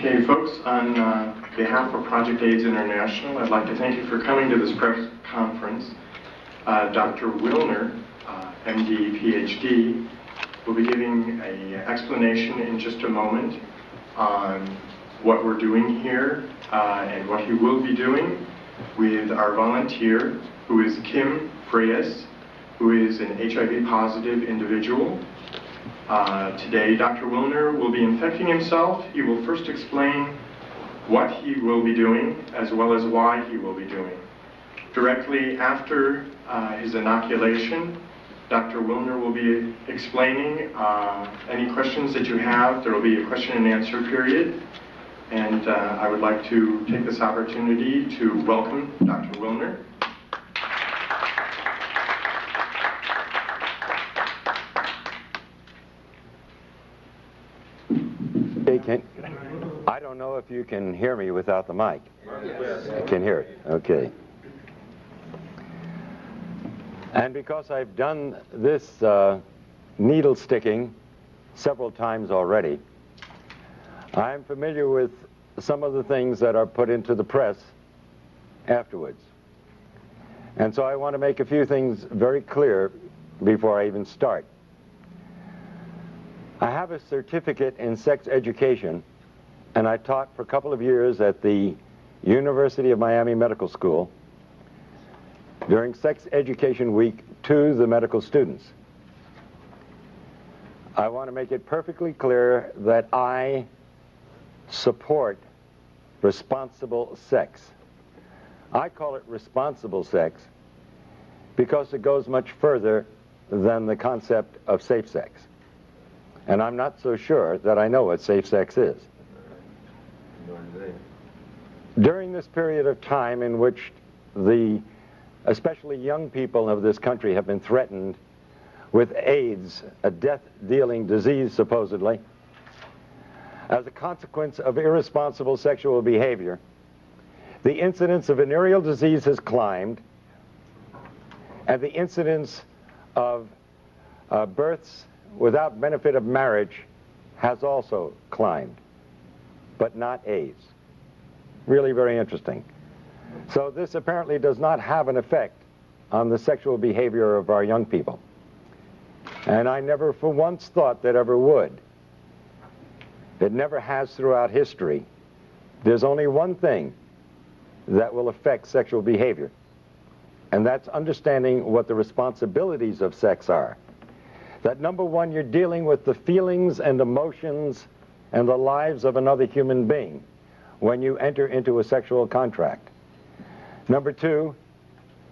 Okay, folks, on behalf of Project AIDS International, I'd like to thank you for coming to this press conference. Dr. Wilner, MD, PhD, will be giving an explanation in just a moment on what we're doing here and what he will be doing with our volunteer, who is Kim Freyes, who is an HIV positive individual. Today, Dr. Wilner will be infecting himself. He will first explain what he will be doing, as well as why he will be doing. Directly after his inoculation, Dr. Wilner will be explaining any questions that you have. There will be a question and answer period. And I would like to take this opportunity to welcome Dr. Wilner. I don't know if you can hear me without the mic. Yes. I can hear it. Okay. And because I've done this needle sticking several times already, I'm familiar with some of the things that are put into the press afterwards. And so I want to make a few things very clear before I even start. I have a certificate in sex education, and I taught for a couple of years at the University of Miami Medical School during Sex Education Week to the medical students. I want to make it perfectly clear that I support responsible sex. I call it responsible sex because it goes much further than the concept of safe sex. And I'm not so sure that I know what safe sex is. During this period of time in which especially young people of this country have been threatened with AIDS, a death-dealing disease supposedly, as a consequence of irresponsible sexual behavior, the incidence of venereal disease has climbed, and the incidence of births without benefit of marriage has also climbed, but not AIDS. Really very interesting. So this apparently does not have an effect on the sexual behavior of our young people. And I never for once thought that ever would. It never has throughout history. There's only one thing that will affect sexual behavior, and that's understanding what the responsibilities of sex are. That number one, you're dealing with the feelings and emotions and the lives of another human being when you enter into a sexual contract. Number two,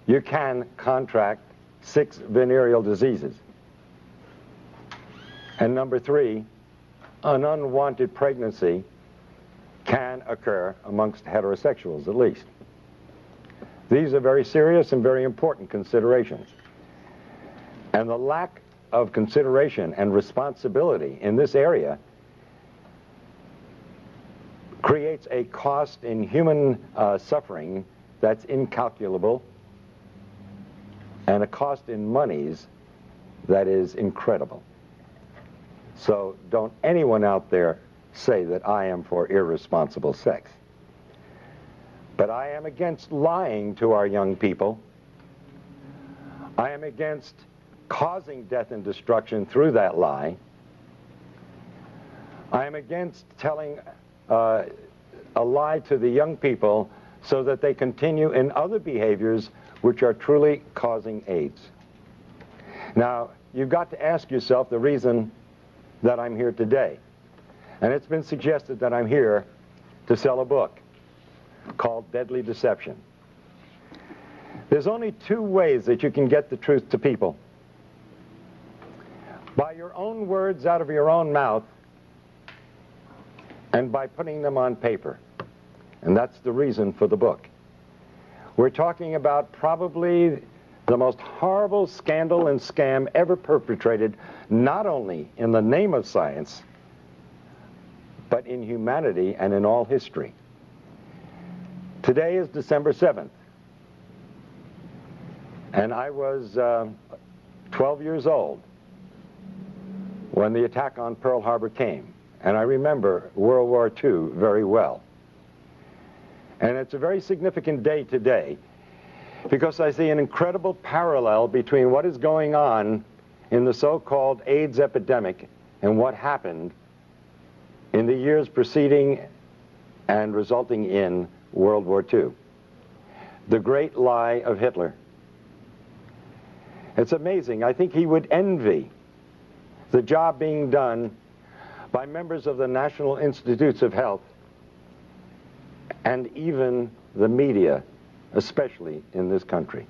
you can contract 6 venereal diseases. And number three, an unwanted pregnancy can occur amongst heterosexuals at least. These are very serious and very important considerations. And the lack of consideration and responsibility in this area creates a cost in human suffering that's incalculable, and a cost in monies that is incredible. So don't anyone out there say that I am for irresponsible sex. But I am against lying to our young people. I am against causing death and destruction through that lie. I am against telling a lie to the young people so that they continue in other behaviors which are truly causing AIDS. Now, you've got to ask yourself the reason that I'm here today. And it's been suggested that I'm here to sell a book called Deadly Deception. There's only 2 ways that you can get the truth to people. By your own words out of your own mouth, and by putting them on paper. And that's the reason for the book. We're talking about probably the most horrible scandal and scam ever perpetrated, not only in the name of science, but in humanity and in all history. Today is December 7th. And I was 12 years old when the attack on Pearl Harbor came. and I remember World War II very well. And it's a very significant day today because I see an incredible parallel between what is going on in the so-called AIDS epidemic and what happened in the years preceding and resulting in World War II. The great lie of Hitler. It's amazing. I think he would envy the job being done by members of the National Institutes of Health and even the media, especially in this country.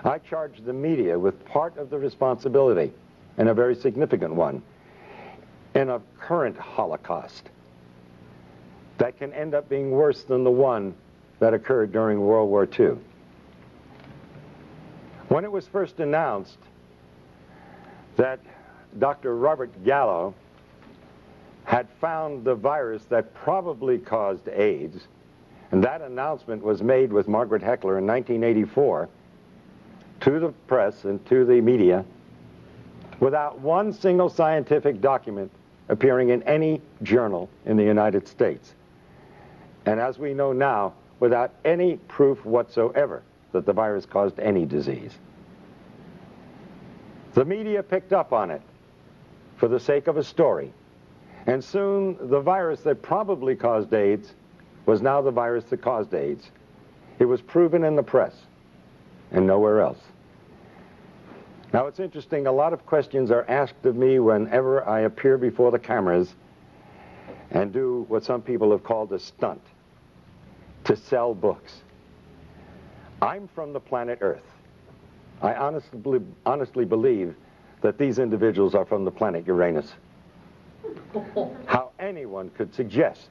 I charge the media with part of the responsibility, and a very significant one, in a current Holocaust that can end up being worse than the one that occurred during World War II. When it was first announced that Dr. Robert Gallo had found the virus that probably caused AIDS, and that announcement was made with Margaret Heckler in 1984 to the press and to the media without one single scientific document appearing in any journal in the United States. And as we know now, without any proof whatsoever that the virus caused any disease. The media picked up on it for the sake of a story. And soon the virus that probably caused AIDS was now the virus that caused AIDS. It was proven in the press and nowhere else. Now it's interesting, a lot of questions are asked of me whenever I appear before the cameras and do what some people have called a stunt, to sell books. I'm from the planet Earth. I honestly believe that these individuals are from the planet Uranus. How anyone could suggest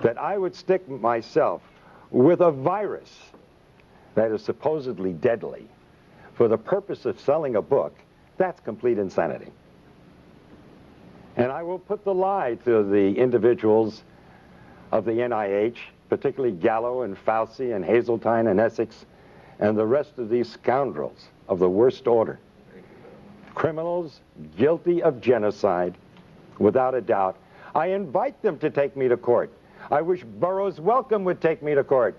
that I would stick myself with a virus that is supposedly deadly for the purpose of selling a book, that's complete insanity. And I will put the lie to the individuals of the NIH, particularly Gallo and Fauci and Hazeltine and Essex and the rest of these scoundrels of the worst order. Criminals guilty of genocide, without a doubt. I invite them to take me to court. I wish Burroughs Wellcome would take me to court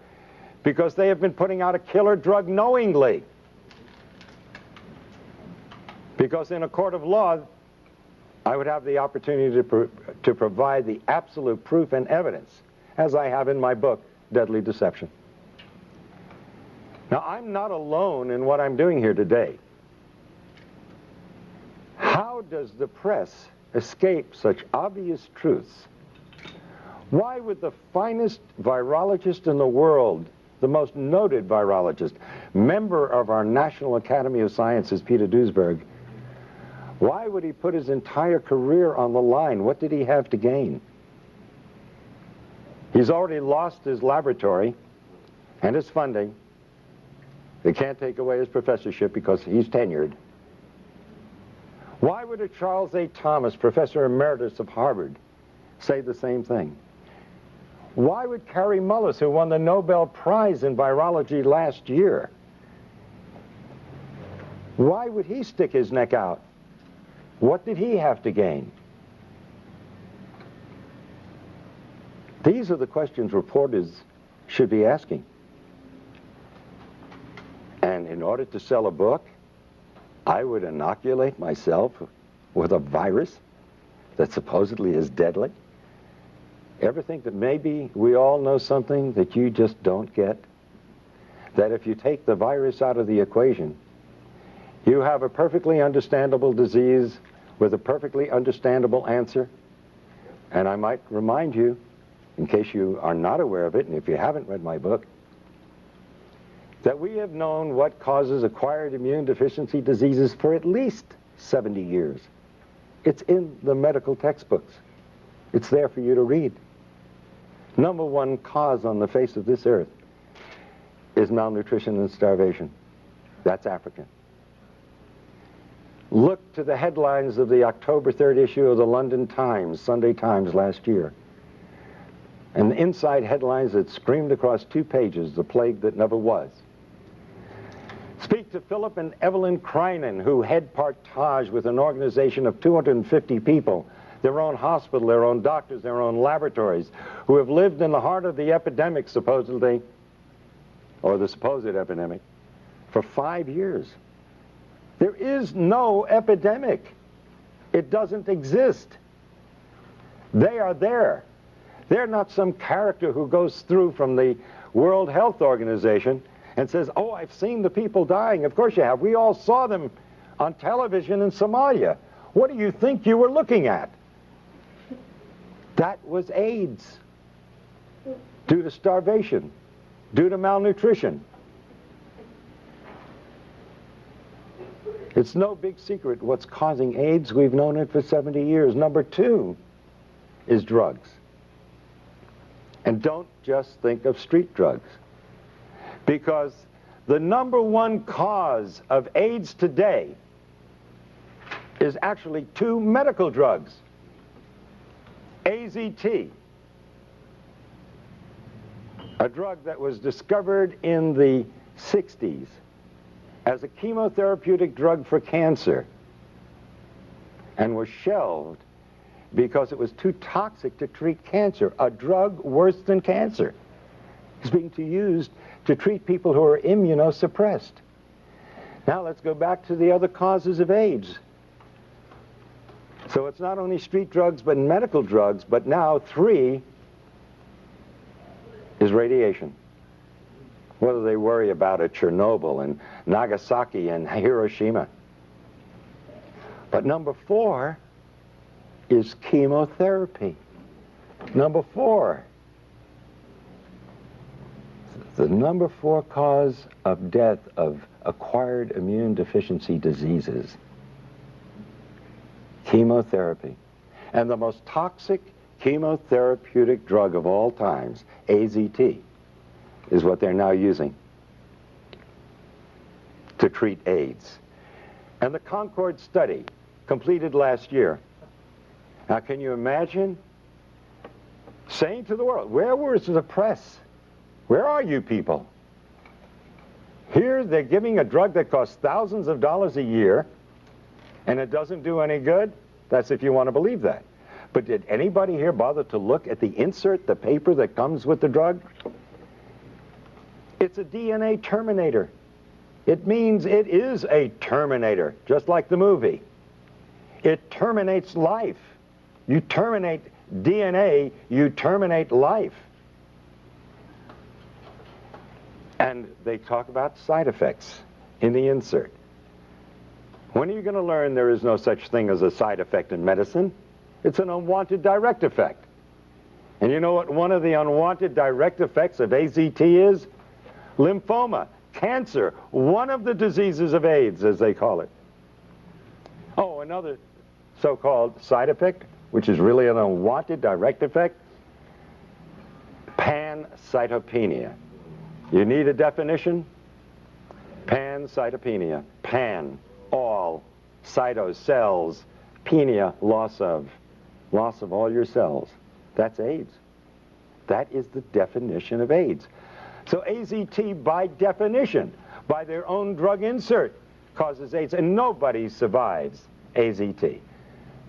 because they have been putting out a killer drug knowingly. Because in a court of law, I would have the opportunity to provide the absolute proof and evidence, as I have in my book, Deadly Deception. Now, I'm not alone in what I'm doing here today. How does the press escape such obvious truths? Why would the finest virologist in the world, the most noted virologist, member of our National Academy of Sciences, Peter Duesberg, why would he put his entire career on the line? What did he have to gain? He's already lost his laboratory and his funding. They can't take away his professorship because he's tenured. Why would a Charles A. Thomas, professor emeritus of Harvard, say the same thing? Why would Kary Mullis, who won the Nobel Prize in virology last year, why would he stick his neck out? What did he have to gain? These are the questions reporters should be asking. And in order to sell a book, I would inoculate myself with a virus that supposedly is deadly. Ever think that maybe we all know something that you just don't get? That if you take the virus out of the equation, you have a perfectly understandable disease with a perfectly understandable answer. And I might remind you, in case you are not aware of it, and if you haven't read my book, that we have known what causes acquired immune deficiency diseases for at least 70 years. It's in the medical textbooks. It's there for you to read. Number one cause on the face of this earth is malnutrition and starvation. That's African. Look to the headlines of the October 3rd issue of the London Times, Sunday Times last year. And inside headlines that screamed across 2 pages, the plague that never was. Speak to Philip and Evelyn Kreinen, who head partage with an organization of 250 people their own hospital, their own doctors, their own laboratories, who have lived in the heart of the epidemic, supposedly, or the supposed epidemic, for 5 years. There is no epidemic. It doesn't exist. They are there. They're not some character who goes through from the World Health Organization and says, oh, I've seen the people dying. Of course you have. We all saw them on television in Somalia. What do you think you were looking at? That was AIDS, due to starvation, due to malnutrition. It's no big secret what's causing AIDS. We've known it for 70 years. Number 2 is drugs. And don't just think of street drugs, because the number 1 cause of AIDS today is actually 2 medical drugs. AZT, a drug that was discovered in the 60s as a chemotherapeutic drug for cancer and was shelved because it was too toxic to treat cancer. A drug worse than cancer is being used to treat people who are immunosuppressed. Now let's go back to the other causes of AIDS. So it's not only street drugs but medical drugs, but now 3 is radiation. What do they worry about at Chernobyl and Nagasaki and Hiroshima? But number 4 is chemotherapy. Number 4. The number 4 cause of death of acquired immune deficiency diseases. Chemotherapy. And the most toxic chemotherapeutic drug of all times, AZT, is what they're now using to treat AIDS. And the Concord study, completed last year. Now, can you imagine saying to the world, where was the press? Where are you people? Here they're giving a drug that costs thousands of dollars a year, and it doesn't do any good? That's if you want to believe that. But did anybody here bother to look at the insert, the paper that comes with the drug? It's a DNA terminator. It means it is a terminator, just like the movie. It terminates life. You terminate DNA, you terminate life. And they talk about side effects in the insert. When are you going to learn there is no such thing as a side effect in medicine? It's an unwanted direct effect. And you know what one of the unwanted direct effects of AZT is? Lymphoma, cancer, one of the diseases of AIDS, as they call it. Oh, another so-called side effect, which is really an unwanted direct effect, pancytopenia. You need a definition? Pancytopenia. Pan, all, cytos, cells, penia, loss of all your cells. That's AIDS. That is the definition of AIDS. So AZT, by definition, by their own drug insert, causes AIDS, and nobody survives AZT.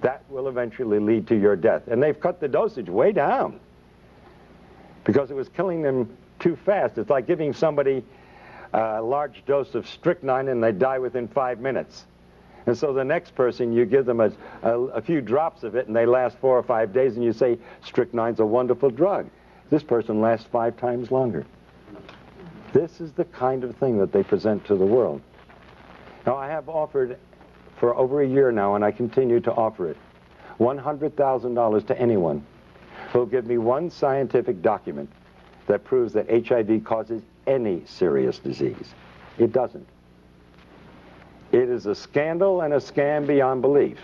That will eventually lead to your death. And they've cut the dosage way down because it was killing them too fast. It's like giving somebody a large dose of strychnine and they die within 5 minutes. And so the next person, you give them a few drops of it and they last 4 or 5 days, and you say, strychnine's a wonderful drug. This person lasts 5 times longer. This is the kind of thing that they present to the world. Now, I have offered for over a year now, and I continue to offer it, $100,000 to anyone who will give me one scientific document that proves that HIV causes any serious disease. It doesn't. It is a scandal and a scam beyond belief.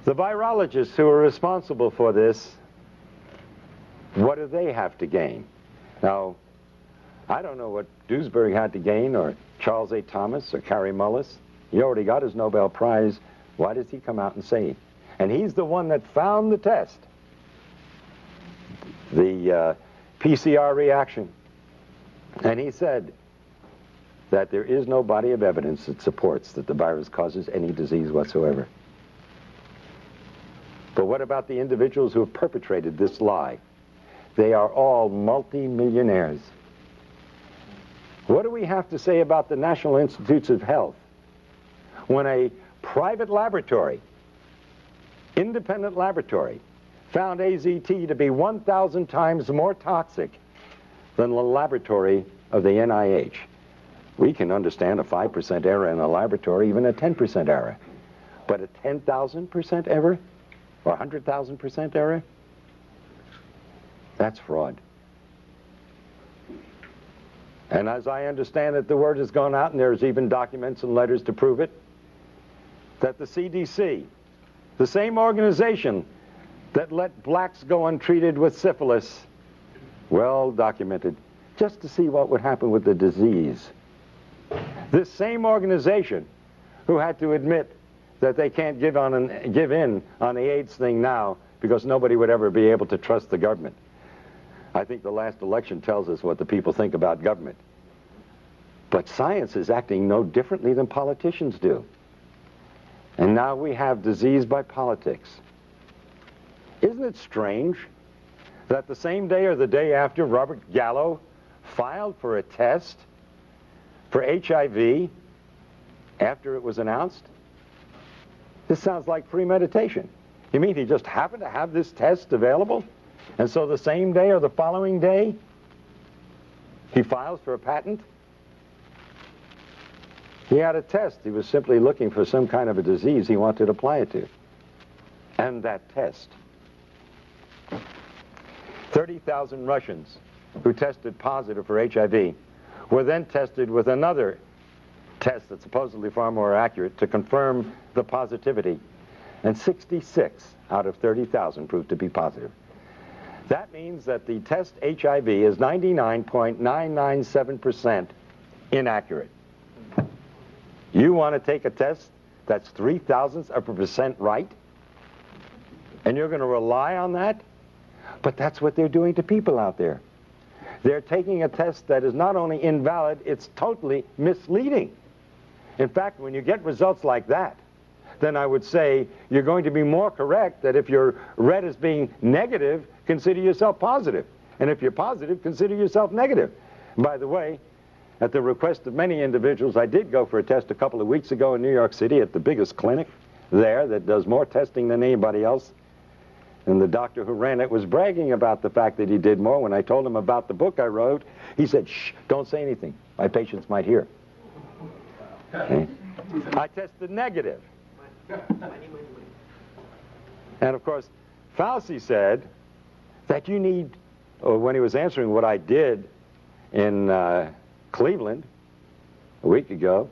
The virologists who are responsible for this, what do they have to gain? Now, I don't know what Duesberg had to gain, or Charles A. Thomas, or Kary Mullis. He already got his Nobel Prize. Why does he come out and say it? And he's the one that found the test, the PCR reaction. And he said that there is no body of evidence that supports that the virus causes any disease whatsoever. But what about the individuals who have perpetrated this lie? They are all multi-millionaires. What do we have to say about the National Institutes of Health when a private laboratory, independent laboratory, found AZT to be 1,000 times more toxic than the laboratory of the NIH? We can understand a 5% error in a laboratory, even a 10% error. But a 10,000% error? Or 100,000% error? That's fraud. And as I understand it, the word has gone out, and there's even documents and letters to prove it, that the CDC, the same organization that let blacks go untreated with syphilis, well documented, just to see what would happen with the disease. This same organization who had to admit that they can't give in on the AIDS thing now because nobody would ever be able to trust the government. I think the last election tells us what the people think about government. But science is acting no differently than politicians do. And now we have disease by politics. Isn't it strange that the same day or the day after Robert Gallo filed for a test for HIV after it was announced? This sounds like premeditation. You mean he just happened to have this test available? And so the same day or the following day, he files for a patent? He had a test. He was simply looking for some kind of a disease he wanted to apply it to. And that test. 30,000 Russians who tested positive for HIV were then tested with another test that's supposedly far more accurate to confirm the positivity. And 66 out of 30,000 proved to be positive. That means that the test HIV is 99.997% inaccurate. You want to take a test that's 0.003% right? And you're going to rely on that? But that's what they're doing to people out there. They're taking a test that is not only invalid, it's totally misleading. In fact, when you get results like that, then I would say you're going to be more correct that if you're read as being negative, consider yourself positive. And if you're positive, consider yourself negative. And by the way, at the request of many individuals, I did go for a test a couple of weeks ago in New York City at the biggest clinic there that does more testing than anybody else. And the doctor who ran it was bragging about the fact that he did more. When I told him about the book I wrote, he said, "Shh, don't say anything. My patients might hear." Okay. I tested negative. And of course, Fauci said that you need, or when he was answering what I did in Cleveland a week ago,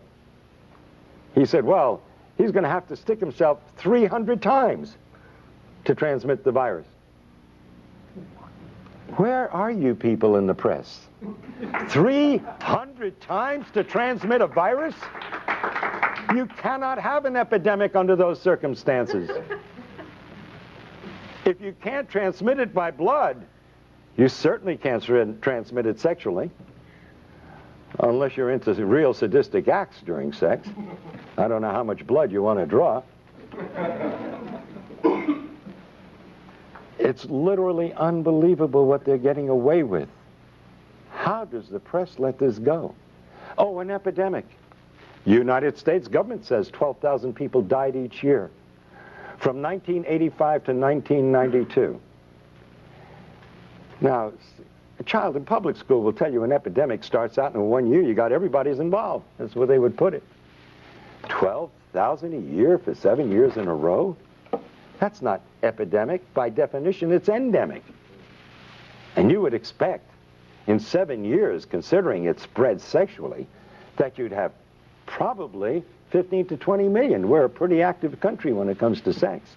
he said, well, he's going to have to stick himself 300 times to transmit the virus. Where are you people in the press? 300 times to transmit a virus? You cannot have an epidemic under those circumstances. If you can't transmit it by blood, you certainly can't transmit it sexually. Unless you're into real sadistic acts during sex. I don't know how much blood you want to draw. It's literally unbelievable what they're getting away with. How does the press let this go? Oh, an epidemic. United States government says 12,000 people died each year from 1985 to 1992. Now, a child in public school will tell you an epidemic starts out in 1 year, you got everybody's involved. That's where they would put it. 12,000 a year for 7 years in a row? That's not epidemic. By definition, it's endemic. And you would expect in 7 years, considering it spread sexually, that you'd have probably 15 to 20 million. We're a pretty active country when it comes to sex.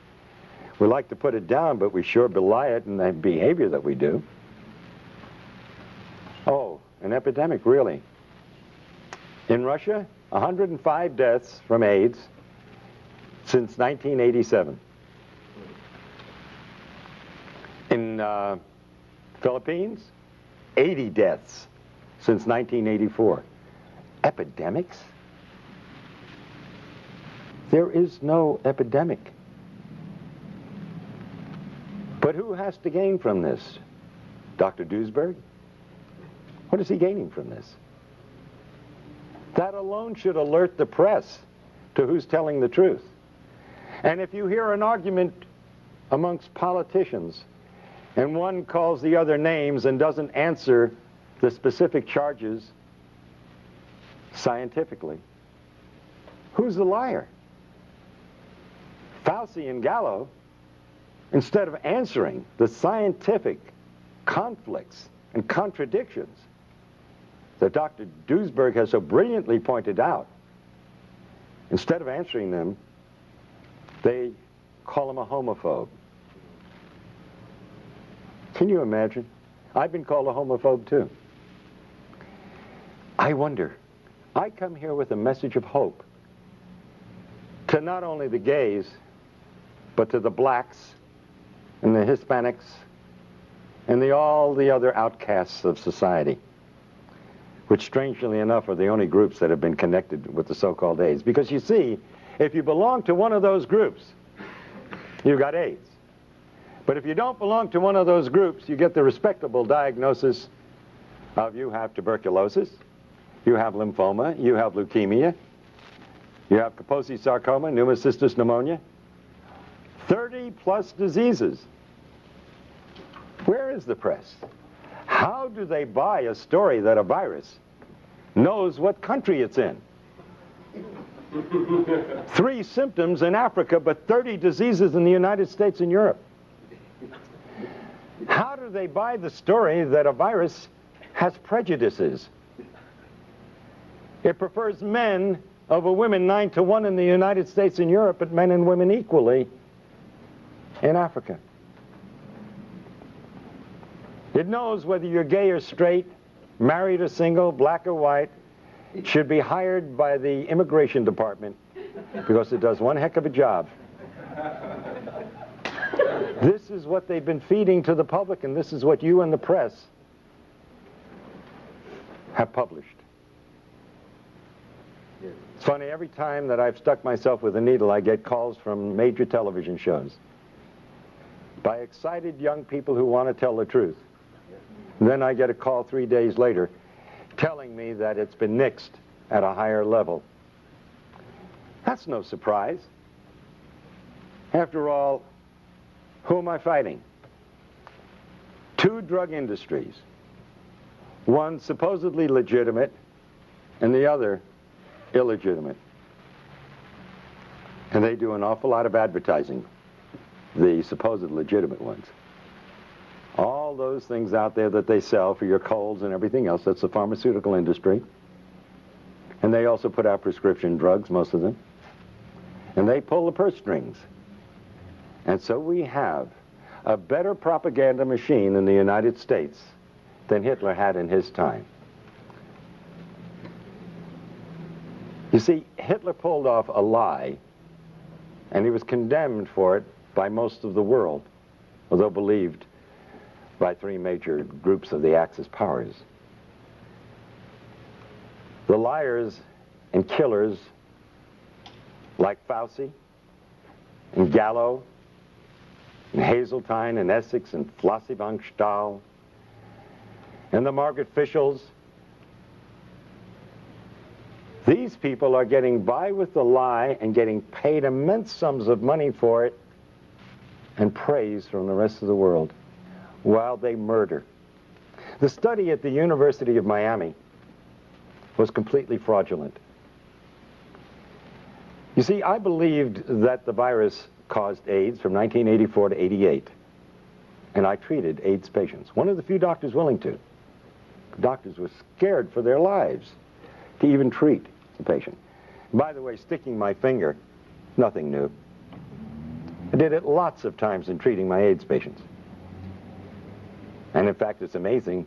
We like to put it down, but we sure belie it in the behavior that we do. Oh, an epidemic, really. In Russia, 105 deaths from AIDS since 1987. In Philippines, 80 deaths since 1984. Epidemics? There is no epidemic. But who has to gain from this? Dr. Duesberg? What is he gaining from this? That alone should alert the press to who's telling the truth. And if you hear an argument amongst politicians and one calls the other names and doesn't answer the specific charges scientifically, who's the liar? Fauci and Gallo, instead of answering the scientific conflicts and contradictions that Dr. Duesberg has so brilliantly pointed out, instead of answering them, they call him a homophobe. Can you imagine? I've been called a homophobe too. I wonder, I come here with a message of hope to not only the gays, but to the blacks and the Hispanics and all the other outcasts of society, which strangely enough are the only groups that have been connected with the so-called AIDS. Because you see, if you belong to one of those groups, you've got AIDS. But if you don't belong to one of those groups, you get the respectable diagnosis of you have tuberculosis, you have lymphoma, you have leukemia, you have Kaposi sarcoma, pneumocystis pneumonia, 30 plus diseases. Where is the press? How do they buy a story that a virus knows what country it's in? 3 symptoms in Africa, but 30 diseases in the United States and Europe. How do they buy the story that a virus has prejudices? It prefers men over women 9 to 1 in the United States and Europe, but men and women equally in Africa. It knows whether you're gay or straight, married or single, black or white. It should be hired by the immigration department because it does one heck of a job. This is what they've been feeding to the public, and this is what you and the press have published. It's funny, every time that I've stuck myself with a needle, I get calls from major television shows by excited young people who want to tell the truth. And then I get a call 3 days later telling me that it's been nixed at a higher level. That's no surprise. After all, who am I fighting? 2 drug industries. One supposedly legitimate and the other illegitimate. And they do an awful lot of advertising, the supposed legitimate ones. All those things out there that they sell for your colds and everything else, that's the pharmaceutical industry. And they also put out prescription drugs, most of them. And they pull the purse strings. And so we have a better propaganda machine in the United States than Hitler had in his time. You see, Hitler pulled off a lie, and he was condemned for it by most of the world, although believed by 3 major groups of the Axis powers. The liars and killers like Fauci and Gallo and Hazeltine and Essex and Flossie von Stahl and the Margaret Fischels, these people are getting by with the lie and getting paid immense sums of money for it and praise from the rest of the world while they murder. The study at the University of Miami was completely fraudulent. You see, I believed that the virus caused AIDS from 1984 to 88, and I treated AIDS patients. One of the few doctors willing to. Doctors were scared for their lives to even treat the patient. By the way, sticking my finger, nothing new. I did it lots of times in treating my AIDS patients. And in fact, it's amazing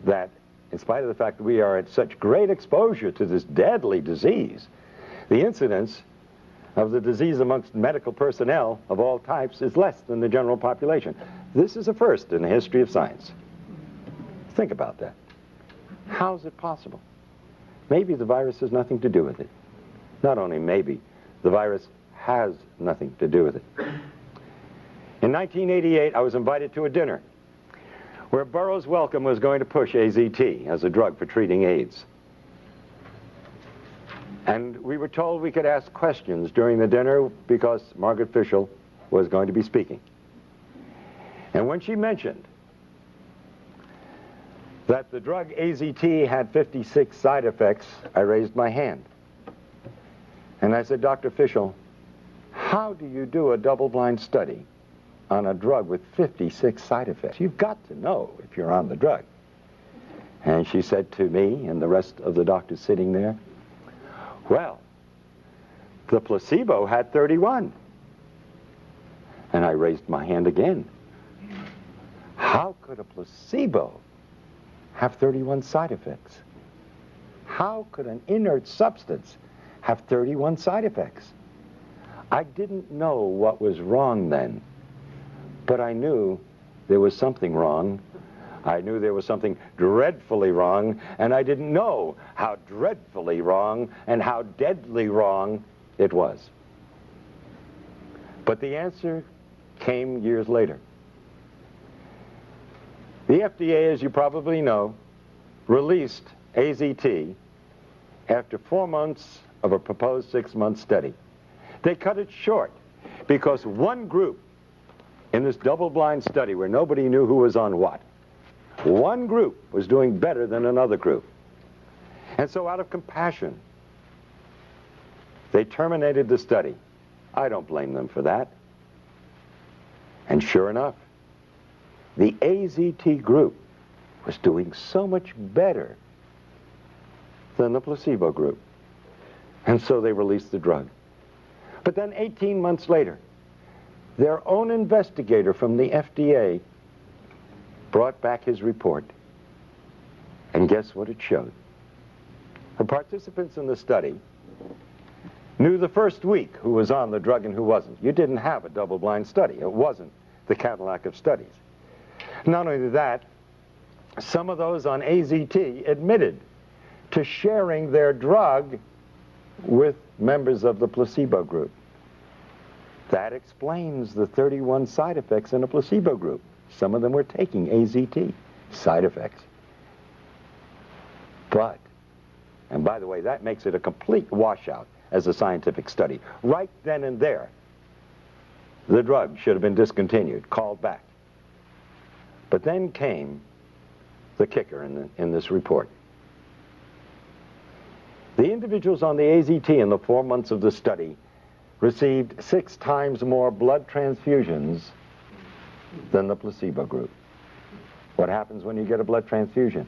that in spite of the fact that we are at such great exposure to this deadly disease, the incidence of the disease amongst medical personnel of all types is less than the general population. This is a first in the history of science. Think about that. How is it possible? Maybe the virus has nothing to do with it. Not only maybe, the virus has nothing to do with it. In 1988, I was invited to a dinner where Burroughs Wellcome was going to push AZT as a drug for treating AIDS. And we were told we could ask questions during the dinner because Margaret Fischel was going to be speaking. And when she mentioned that the drug AZT had 56 side effects, I raised my hand. And I said, Dr. Fischel, how do you do a double-blind study on a drug with 56 side effects? You've got to know if you're on the drug. And she said to me and the rest of the doctors sitting there, well, the placebo had 31. And I raised my hand again. How could a placebo have 31 side effects? How could an inert substance have 31 side effects? I didn't know what was wrong then, but I knew there was something wrong. I knew there was something dreadfully wrong, and I didn't know how dreadfully wrong and how deadly wrong it was. But the answer came years later. The FDA, as you probably know, released AZT after 4 months of a proposed 6-month study. They cut it short because one group in this double-blind study where nobody knew who was on what, one group was doing better than another group. And so out of compassion, they terminated the study. I don't blame them for that. And sure enough, the AZT group was doing so much better than the placebo group. And so they released the drug. But then 18 months later, their own investigator from the FDA brought back his report. And guess what it showed? The participants in the study knew the first week who was on the drug and who wasn't. You didn't have a double-blind study. It wasn't the Cadillac of studies. Not only that, some of those on AZT admitted to sharing their drug with members of the placebo group. That explains the 31 side effects in a placebo group. Some of them were taking AZT, side effects. But, and by the way, that makes it a complete washout as a scientific study. Right then and there, the drug should have been discontinued, called back. But then came the kicker in this report. The individuals on the AZT in the 4 months of the study received 6 times more blood transfusions than the placebo group. What happens when you get a blood transfusion?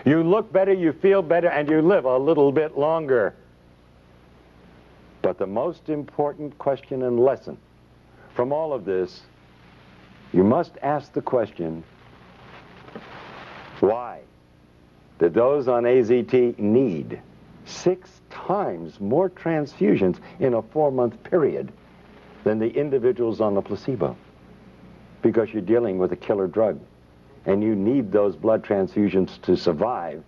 You look better, you feel better, and you live a little bit longer. But the most important question and lesson from all of this, you must ask the question, why did those on AZT need 6 times more transfusions in a 4-month period than the individuals on the placebo? Because you're dealing with a killer drug, and you need those blood transfusions to survive,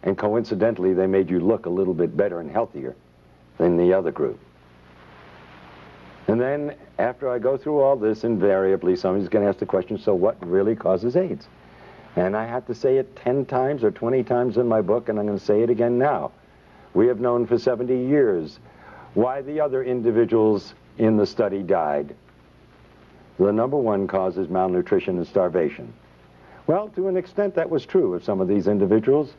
and coincidentally they made you look a little bit better and healthier than the other group. And then after I go through all this, invariably somebody's going to ask the question, so what really causes AIDS? And I had to say it 10 times or 20 times in my book, and I'm going to say it again now. We have known for 70 years why the other individuals in the study died. The number 1 cause is malnutrition and starvation. Well, to an extent that was true of some of these individuals,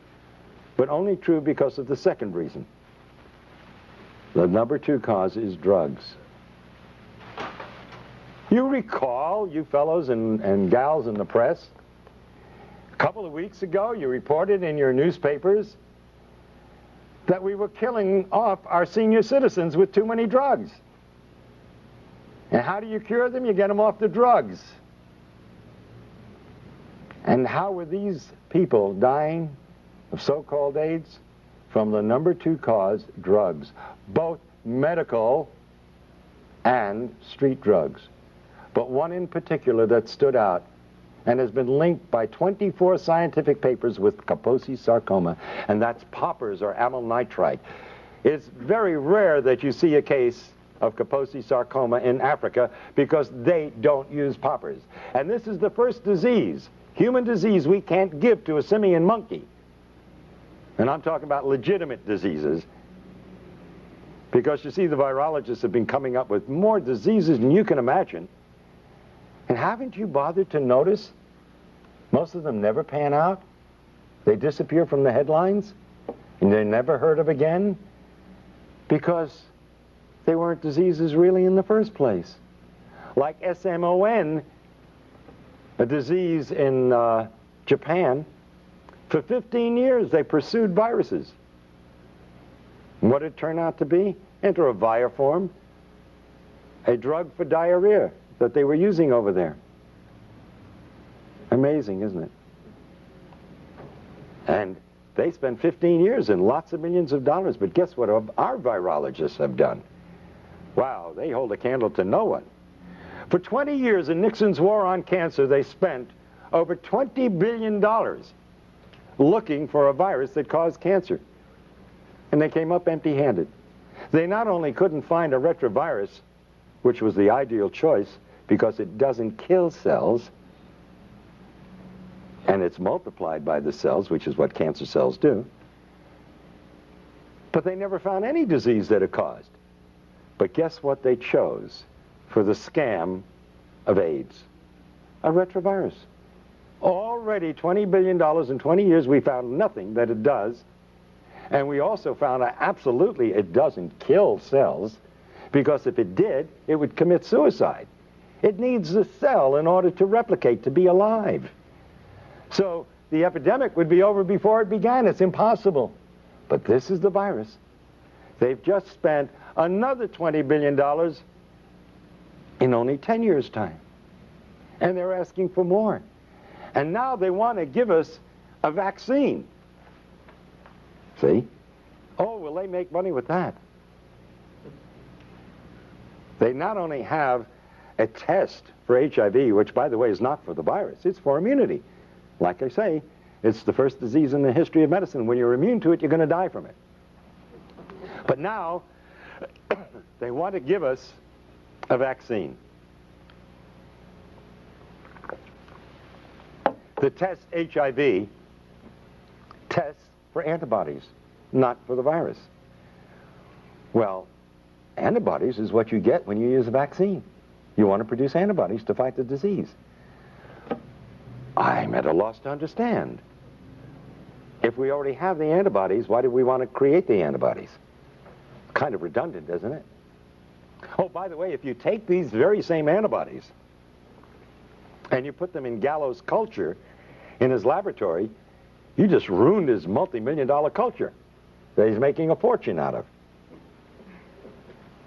but only true because of the second reason. The number 2 cause is drugs. You recall, you fellows and gals in the press, a couple of weeks ago you reported in your newspapers that we were killing off our senior citizens with too many drugs. And how do you cure them? You get them off the drugs. And how were these people dying of so-called AIDS? From the number 2 cause, drugs. Both medical and street drugs. But one in particular that stood out and has been linked by 24 scientific papers with Kaposi sarcoma, and that's poppers or amyl nitrite. It's very rare that you see a case of Kaposi sarcoma in Africa because they don't use poppers. And this is the first disease, human disease, we can't give to a simian monkey. And I'm talking about legitimate diseases, because you see, the virologists have been coming up with more diseases than you can imagine. And haven't you bothered to notice most of them never pan out? They disappear from the headlines, and they're never heard of again because they weren't diseases really in the first place. Like SMON, a disease in Japan. For 15 years they pursued viruses. And what did it turn out to be? Enteroviroform, a drug for diarrhea that they were using over there. Amazing, isn't it? And they spent 15 years and lots of millions of dollars, but guess what our virologists have done? Wow, they hold a candle to no one. For 20 years in Nixon's war on cancer, they spent over $20 billion looking for a virus that caused cancer. And they came up empty-handed. They not only couldn't find a retrovirus, which was the ideal choice because it doesn't kill cells, and it's multiplied by the cells, which is what cancer cells do, but they never found any disease that it caused. But guess what they chose for the scam of AIDS? A retrovirus. Already $20 billion in 20 years, we found nothing that it does. And we also found that absolutely it doesn't kill cells, because if it did, it would commit suicide. It needs the cell in order to replicate, to be alive. So the epidemic would be over before it began. It's impossible. But this is the virus. They've just spent another $20 billion in only 10 years' time. And they're asking for more. And now they want to give us a vaccine. See? Oh, will they make money with that? They not only have a test for HIV, which, by the way, is not for the virus. It's for immunity. Like I say, it's the first disease in the history of medicine. When you're immune to it, you're going to die from it. But now, they want to give us a vaccine. The test HIV tests for antibodies, not for the virus. Well, antibodies is what you get when you use a vaccine. You want to produce antibodies to fight the disease. I'm at a loss to understand. If we already have the antibodies, why do we want to create the antibodies? Kind of redundant, isn't it? Oh, by the way, if you take these very same antibodies and you put them in Gallo's culture in his laboratory, you just ruined his multi-million-dollar culture that he's making a fortune out of.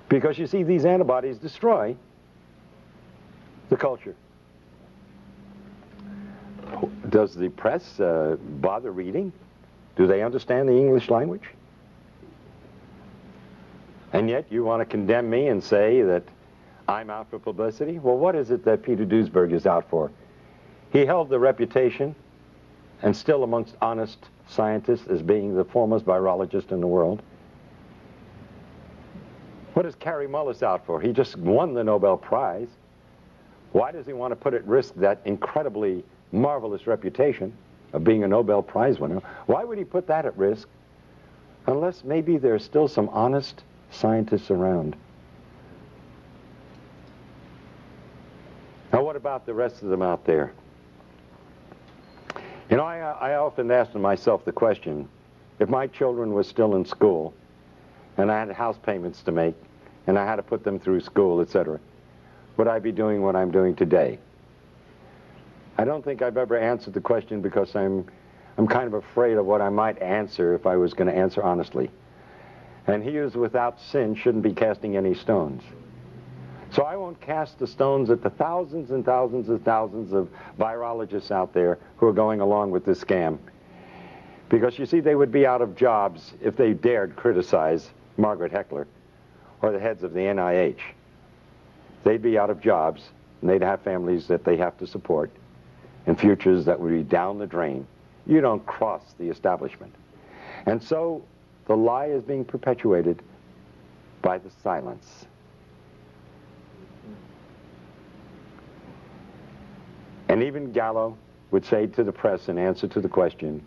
Because you see, these antibodies destroy the culture. Does the press bother reading? Do they understand the English language? And yet you want to condemn me and say that I'm out for publicity? Well, what is it that Peter Duesberg is out for? He held the reputation, and still amongst honest scientists, as being the foremost virologist in the world. What is Kary Mullis out for? He just won the Nobel Prize. Why does he want to put at risk that incredibly marvelous reputation of being a Nobel Prize winner? Why would he put that at risk? Unless maybe there's still some honest scientists around. Now, what about the rest of them out there? You know, I often ask myself the question, if my children were still in school, and I had house payments to make, and I had to put them through school, etc., would I be doing what I'm doing today? I don't think I've ever answered the question because I'm kind of afraid of what I might answer if I was going to answer honestly. And he who is without sin shouldn't be casting any stones. So I won't cast the stones at the thousands and thousands and thousands of virologists out there who are going along with this scam. Because you see, they would be out of jobs if they dared criticize Margaret Heckler or the heads of the NIH. They'd be out of jobs, and they'd have families that they have to support, and futures that would be down the drain. You don't cross the establishment. And so the lie is being perpetuated by the silence. And even Gallo would say to the press in answer to the question,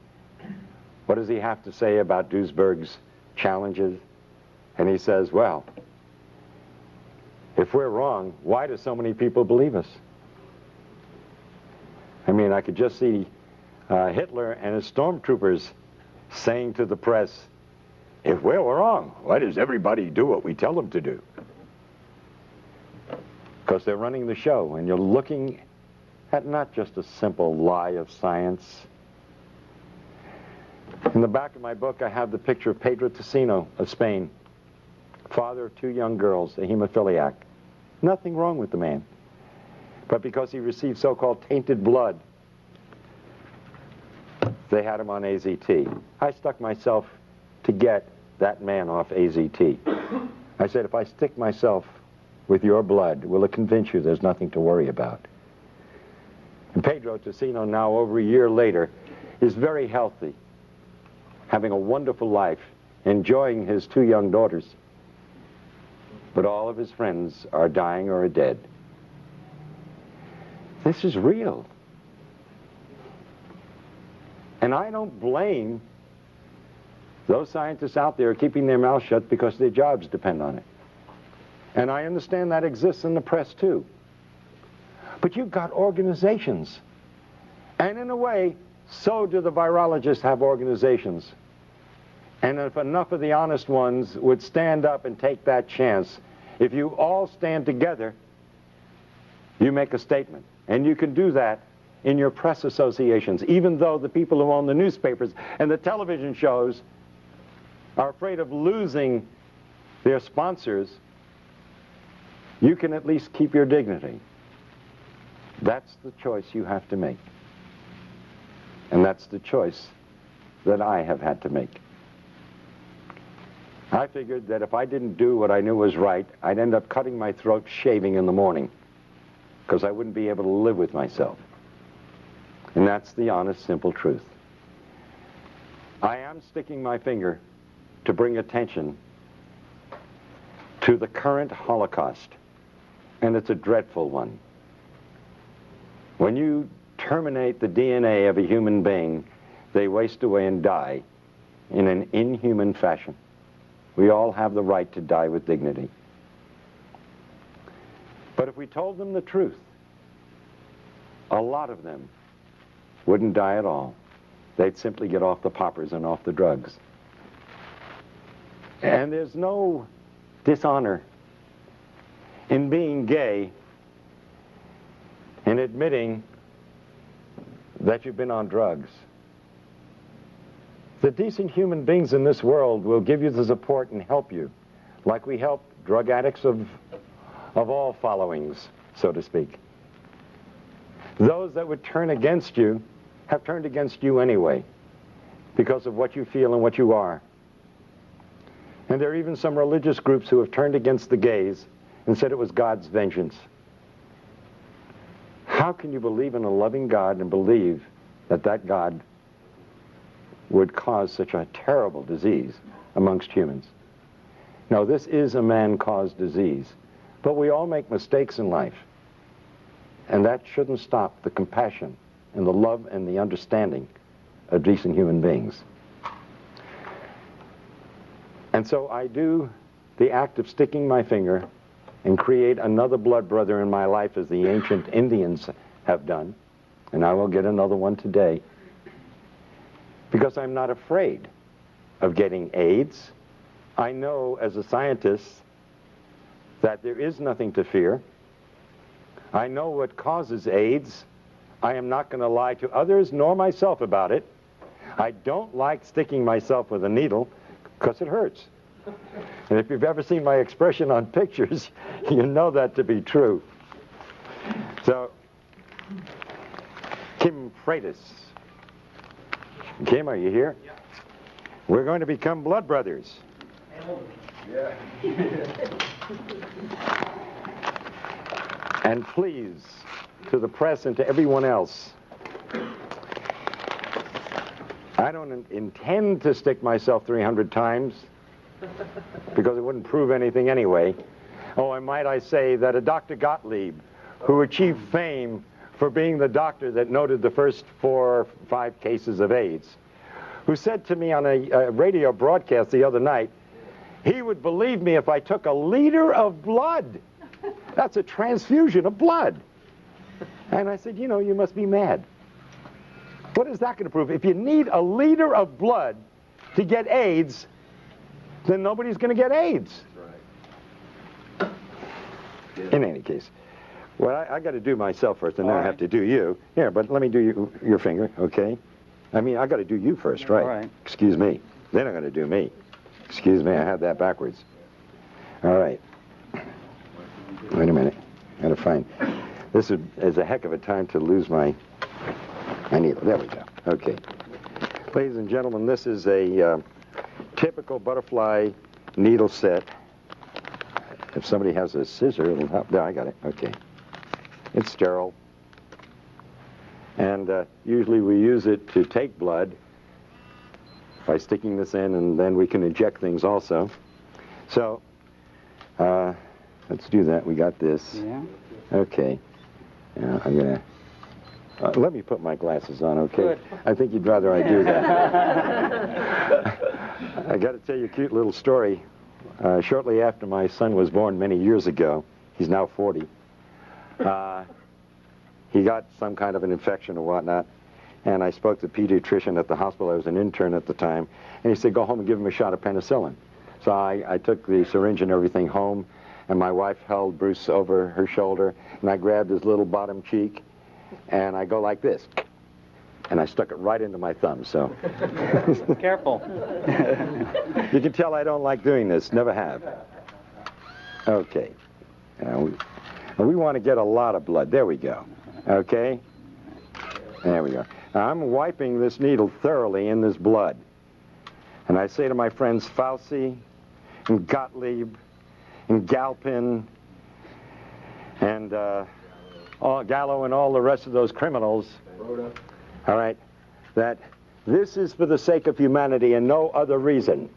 what does he have to say about Duisberg's challenges? And he says, well, if we're wrong, why do so many people believe us? I mean, I could just see Hitler and his stormtroopers saying to the press, if we're wrong, why does everybody do what we tell them to do? Because they're running the show, and you're looking at not just a simple lie of science. In the back of my book, I have the picture of Pedro Tocino of Spain, father of 2 young girls, a hemophiliac. Nothing wrong with the man. But because he received so-called tainted blood, they had him on AZT. I stuck myself to get that man off AZT. I said, if I stick myself with your blood, will it convince you there's nothing to worry about? And Pedro Tocino, now over a year later, is very healthy, having a wonderful life, enjoying his 2 young daughters. But all of his friends are dying or are dead. This is real. And I don't blame those scientists out there keeping their mouths shut because their jobs depend on it. And I understand that exists in the press too. But you've got organizations. And in a way, so do the virologists have organizations. And if enough of the honest ones would stand up and take that chance, if you all stand together, you make a statement. And you can do that in your press associations, even though the people who own the newspapers and the television shows are afraid of losing their sponsors. You can at least keep your dignity. That's the choice you have to make. And that's the choice that I have had to make. I figured that if I didn't do what I knew was right, I'd end up cutting my throat shaving in the morning, because I wouldn't be able to live with myself. And that's the honest, simple truth. I am sticking my finger to bring attention to the current Holocaust, and it's a dreadful one. When you terminate the DNA of a human being, they waste away and die in an inhuman fashion. We all have the right to die with dignity. But if we told them the truth, a lot of them wouldn't die at all. They'd simply get off the poppers and off the drugs. And there's no dishonor in being gay and admitting that you've been on drugs. The decent human beings in this world will give you the support and help you, like we help drug addicts of all followings, so to speak. Those that would turn against you have turned against you anyway, because of what you feel and what you are. And there are even some religious groups who have turned against the gays and said it was God's vengeance. How can you believe in a loving God and believe that that God would cause such a terrible disease amongst humans? No, this is a man-caused disease, but we all make mistakes in life, and that shouldn't stop the compassion and the love and the understanding of decent human beings. And so I do the act of sticking my finger and create another blood brother in my life, as the ancient Indians have done, and I will get another one today, because I'm not afraid of getting AIDS. I know as a scientist that there is nothing to fear. I know what causes AIDS. I am not going to lie to others nor myself about it. I don't like sticking myself with a needle because it hurts. And if you've ever seen my expression on pictures, you know that to be true. So, Kim Freitas. Kim, are you here? Yeah. We're going to become blood brothers. Yeah. And please, to the press and to everyone else, I don't intend to stick myself 300 times, because it wouldn't prove anything anyway. Oh, and might I say that a Dr. Gottlieb, who achieved fame for being the doctor that noted the first 4 or 5 cases of AIDS, who said to me on a radio broadcast the other night, he would believe me if I took a liter of blood. That's a transfusion of blood. And I said, you know, you must be mad. What is that going to prove? If you need a liter of blood to get AIDS, then nobody's going to get AIDS. Right. In any case, well, I got to do myself first, and then I have to do you. Here, but let me do your finger, okay? I mean, I got to do you first, right? All right. Excuse me. Then I'm going to do me. Excuse me, I had that backwards. All right. Wait a minute. Got to find. This is a heck of a time to lose my needle. There we go. Okay. Ladies and gentlemen, this is a typical butterfly needle set. If somebody has a scissor, it'll help. There, I got it. Okay. It's sterile. And usually we use it to take blood by sticking this in, and then we can inject things also. So, let's do that. We got this. Yeah. Okay. Now I'm going to... let me put my glasses on, okay? Good. I think you'd rather I do that. I got to tell you a cute little story. Shortly after my son was born many years ago, he's now 40, he got some kind of an infection or whatnot, and I spoke to the pediatrician at the hospital. I was an intern at the time, and he said, go home and give him a shot of penicillin. So I took the syringe and everything home, and my wife held Bruce over her shoulder, and I grabbed his little bottom cheek, and I go like this, and I stuck it right into my thumb, so. Careful. You can tell I don't like doing this, never have. Okay. Now we want to get a lot of blood. There we go. Okay? There we go. Now I'm wiping this needle thoroughly in this blood. And I say to my friends Fauci and Gottlieb and Galpin and Gallo and all the rest of those criminals, all right, that this is for the sake of humanity and no other reason.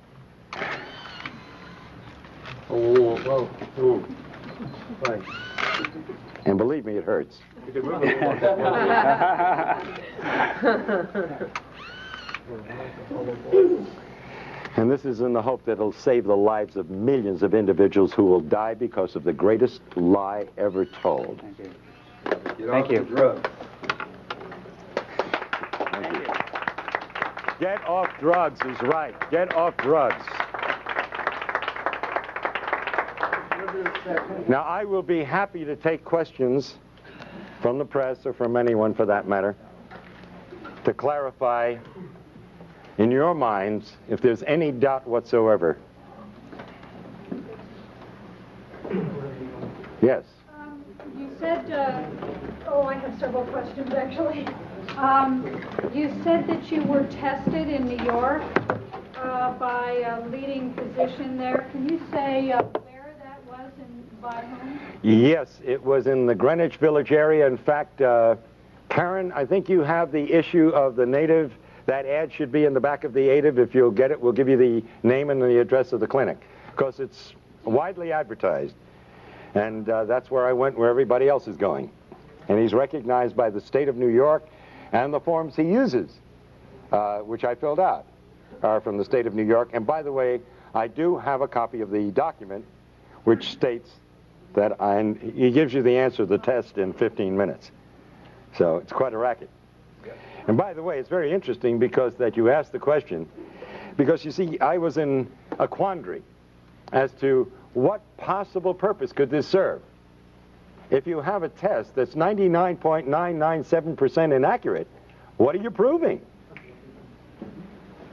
Oh, whoa, whoa. Right. And believe me, it hurts. You can move it more. And this is in the hope that it'll save the lives of millions of individuals who will die because of the greatest lie ever told. Thank you. Get Thank off you. the drugs. Thank you. Get off drugs is right. Get off drugs. Now, I will be happy to take questions from the press or from anyone for that matter to clarify in your minds if there's any doubt whatsoever. Yes. You said, I have several questions actually. You said that you were tested in New York by a leading physician there. Can you say where that was and by whom? Yes, it was in the Greenwich Village area. In fact, Karen, I think you have the issue of the native. That ad should be in the back of the native. If you'll get it, we'll give you the name and the address of the clinic, because it's widely advertised. And that's where I went, where everybody else is going. And he's recognized by the state of New York, and the forms he uses, which I filled out, are from the state of New York. And by the way, I do have a copy of the document which states that he gives you the answer to the test in 15 minutes. So it's quite a racket. And by the way, it's very interesting because that you asked the question, because you see, I was in a quandary as to what possible purpose could this serve. If you have a test that's 99.997% inaccurate, what are you proving?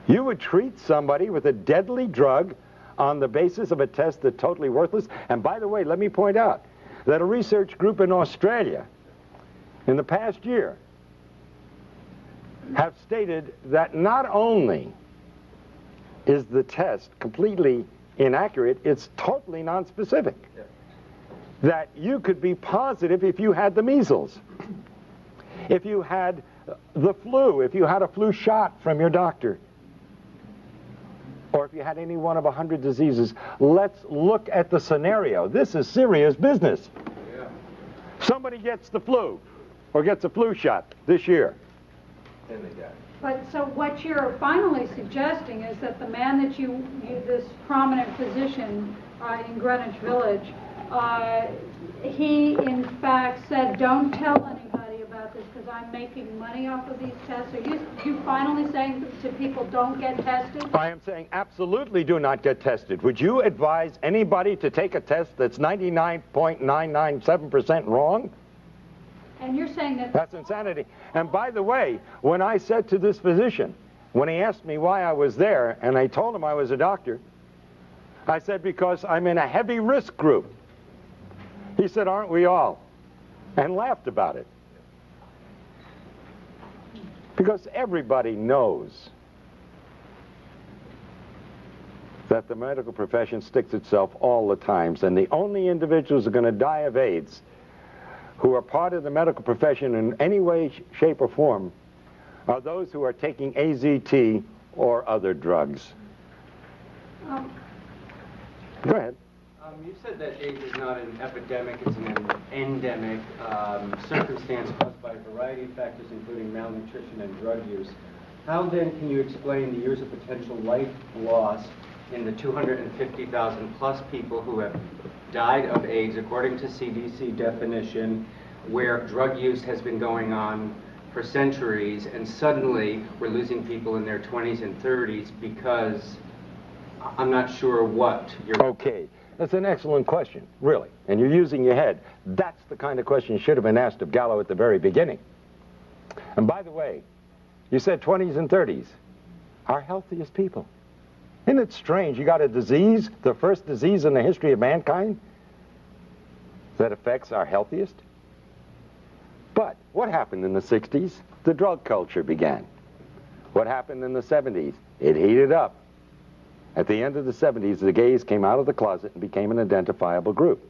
You would treat somebody with a deadly drug on the basis of a test that's totally worthless. And by the way, let me point out that a research group in Australia in the past year have stated that not only is the test completely inaccurate, it's totally nonspecific. Yeah. That you could be positive if you had the measles, if you had the flu, if you had a flu shot from your doctor, or if you had any one of 100 diseases. Let's look at the scenario. This is serious business. Yeah. Somebody gets the flu. or gets a flu shot this year. But so what you're finally suggesting is that the man that this prominent physician in Greenwich Village, he in fact said, don't tell anybody about this because I'm making money off of these tests. Are you finally saying to people, don't get tested? I am saying absolutely do not get tested. Would you advise anybody to take a test that's 99.997% wrong? And you're saying that... That's insanity. And by the way, when I said to this physician, when he asked me why I was there, and I told him I was a doctor, I said, because I'm in a heavy risk group. He said, aren't we all? And laughed about it. Because everybody knows that the medical profession sticks itself all the time, and the only individuals who are going to die of AIDS who are part of the medical profession in any way, shape, or form are those who are taking AZT or other drugs. Go ahead. You said that AIDS is not an epidemic, it's an endemic circumstance caused by a variety of factors, including malnutrition and drug use. How then can you explain the years of potential life loss in the 250,000 plus people who have died of AIDS, according to CDC definition, where drug use has been going on for centuries, and suddenly we're losing people in their 20s and 30s because I'm not sure what you're... Okay, that's an excellent question, really, and you're using your head. That's the kind of question should have been asked of Gallo at the very beginning. And by the way, you said 20s and 30s, our healthiest people. Isn't it strange? You got a disease, the first disease in the history of mankind, that affects our healthiest? But what happened in the 60s? The drug culture began. What happened in the 70s? It heated up. At the end of the 70s, the gays came out of the closet and became an identifiable group.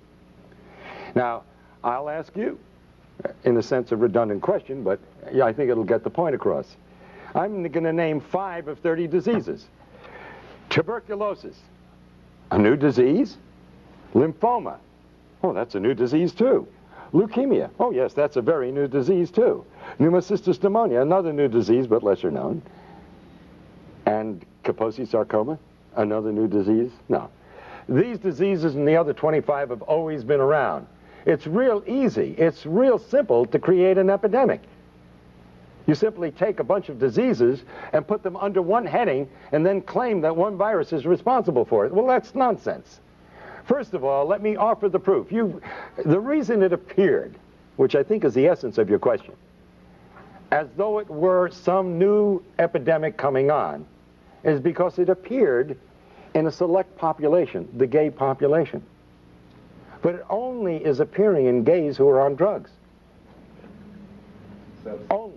Now, I'll ask you, in a sense a redundant question, but I think it'll get the point across. I'm going to name 5 of 30 diseases. Tuberculosis, a new disease. Lymphoma, oh, that's a new disease too. Leukemia, oh yes, that's a very new disease too. Pneumocystis pneumonia, another new disease but lesser known. And Kaposi sarcoma, another new disease? No. These diseases and the other 25 have always been around. It's real easy, it's real simple to create an epidemic. You simply take a bunch of diseases and put them under one heading and then claim that one virus is responsible for it. Well, that's nonsense. First of all, let me offer the proof. The reason it appeared, which I think is the essence of your question, as though it were some new epidemic coming on, is because it appeared in a select population, the gay population. But it only is appearing in gays who are on drugs. Only.